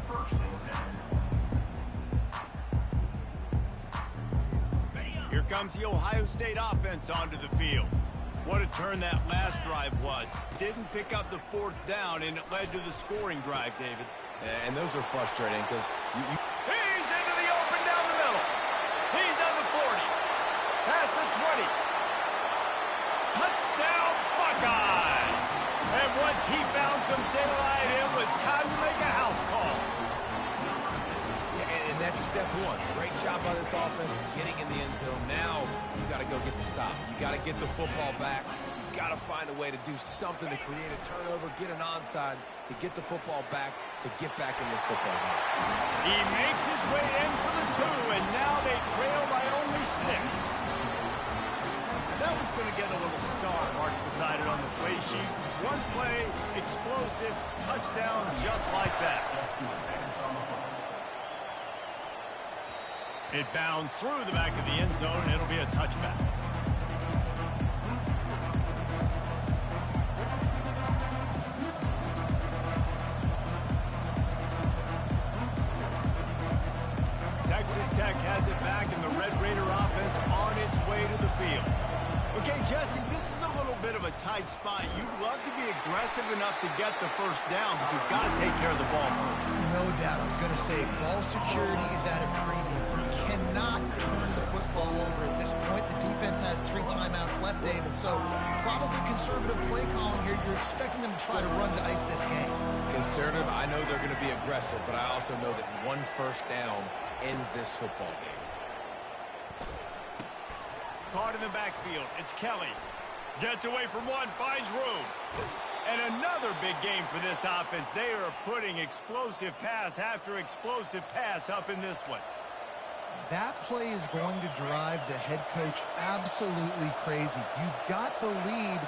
Here comes the Ohio State offense onto the field. What a turn that last drive was. Didn't pick up the fourth down, and it led to the scoring drive, David. And those are frustrating because He's into the open down the middle. He's on the 40. Past the 20. Touchdown, Buckeyes! And once he found some daylight, it was time to make a house call. and that's step one. Great job by this offense getting in the end zone. Now you got to go get the stop. You got to get the football back. You got to find a way to do something to create a turnover, get an onside, to get the football back, to get back in this football game. He makes his way in for the 2, and now they trail by only 6. That one's going to get a little star marked beside it on the play sheet. One play, explosive, touchdown just like that. It bounds through the back of the end zone, and it'll be a touchback. Texas Tech has it back, and the Red Raider offense on its way to the field. Okay, Justin, this is a little bit of a tight spot. You'd love to be aggressive enough to get the first down, but you've got to take care of the ball first. No doubt. I was going to say, ball security is at a premium. You cannot turn the football over at this point. The defense has 3 timeouts left, Dave, and so probably conservative play calling here. You're expecting them to try to run to ice this game. Conservative, I know they're going to be aggressive, but I also know that one first down ends this football game. Caught in the backfield. It's Kelly. Gets away from one, finds room. And another big game for this offense. They are putting explosive pass after explosive pass up in this one. That play is going to drive the head coach absolutely crazy. You've got the lead.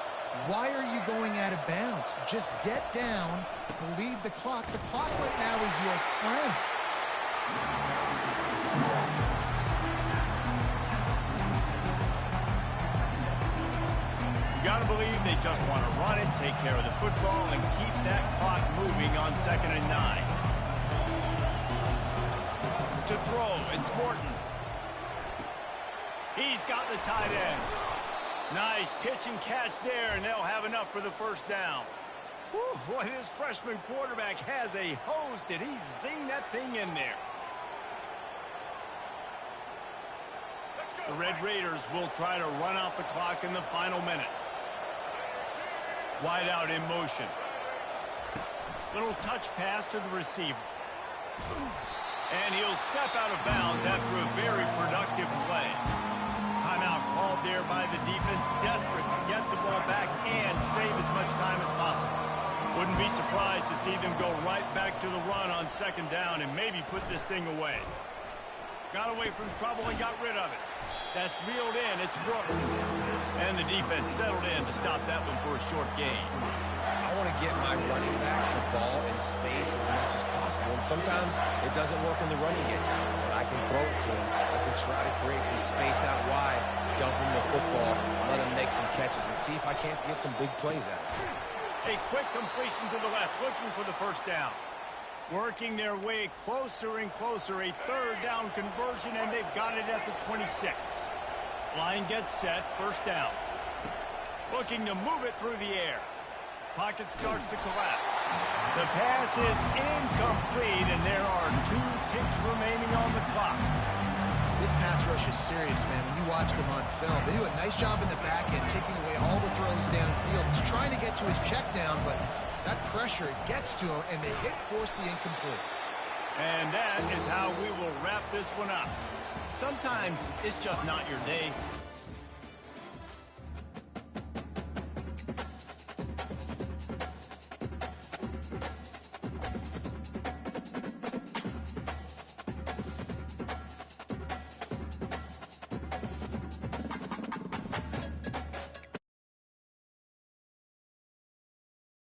Why are you going out of bounds? Just get down, lead the clock. The clock right now is your friend. You got to believe they just want to run it, take care of the football, and keep that clock moving on 2nd and 9. To throw, it's Morton. He's got the tight end. Nice pitch and catch there, and they'll have enough for the first down. Whew, boy, this freshman quarterback has a hose. Did he zing that thing in there? The Red Raiders will try to run out the clock in the final minute. Wide out in motion. Little touch pass to the receiver. And he'll step out of bounds after a very productive play. Timeout called there by the defense, desperate to get the ball back and save as much time as possible. Wouldn't be surprised to see them go right back to the run on 2nd down and maybe put this thing away. Got away from trouble and got rid of it. That's reeled in. It's Brooks. And the defense settled in to stop that one for a short gain. I want to get my running backs the ball in space as much as possible, and sometimes it doesn't work in the running game. But I can throw it to him. I can try to create some space out wide, dump him the football, let him make some catches, and see if I can't get some big plays out of it. A quick completion to the left, looking for the first down. Working their way closer and closer, a 3rd down conversion, and they've got it at the 26. Line gets set, first down. Looking to move it through the air. Pocket starts to collapse. The pass is incomplete, and there are 2 ticks remaining on the clock. This pass rush is serious, man. When you watch them on film, they do a nice job in the back end, taking away all the throws downfield. He's trying to get to his check down, but that pressure gets to him, and they force the incomplete. And that is how we will wrap this one up. Sometimes it's just not your day.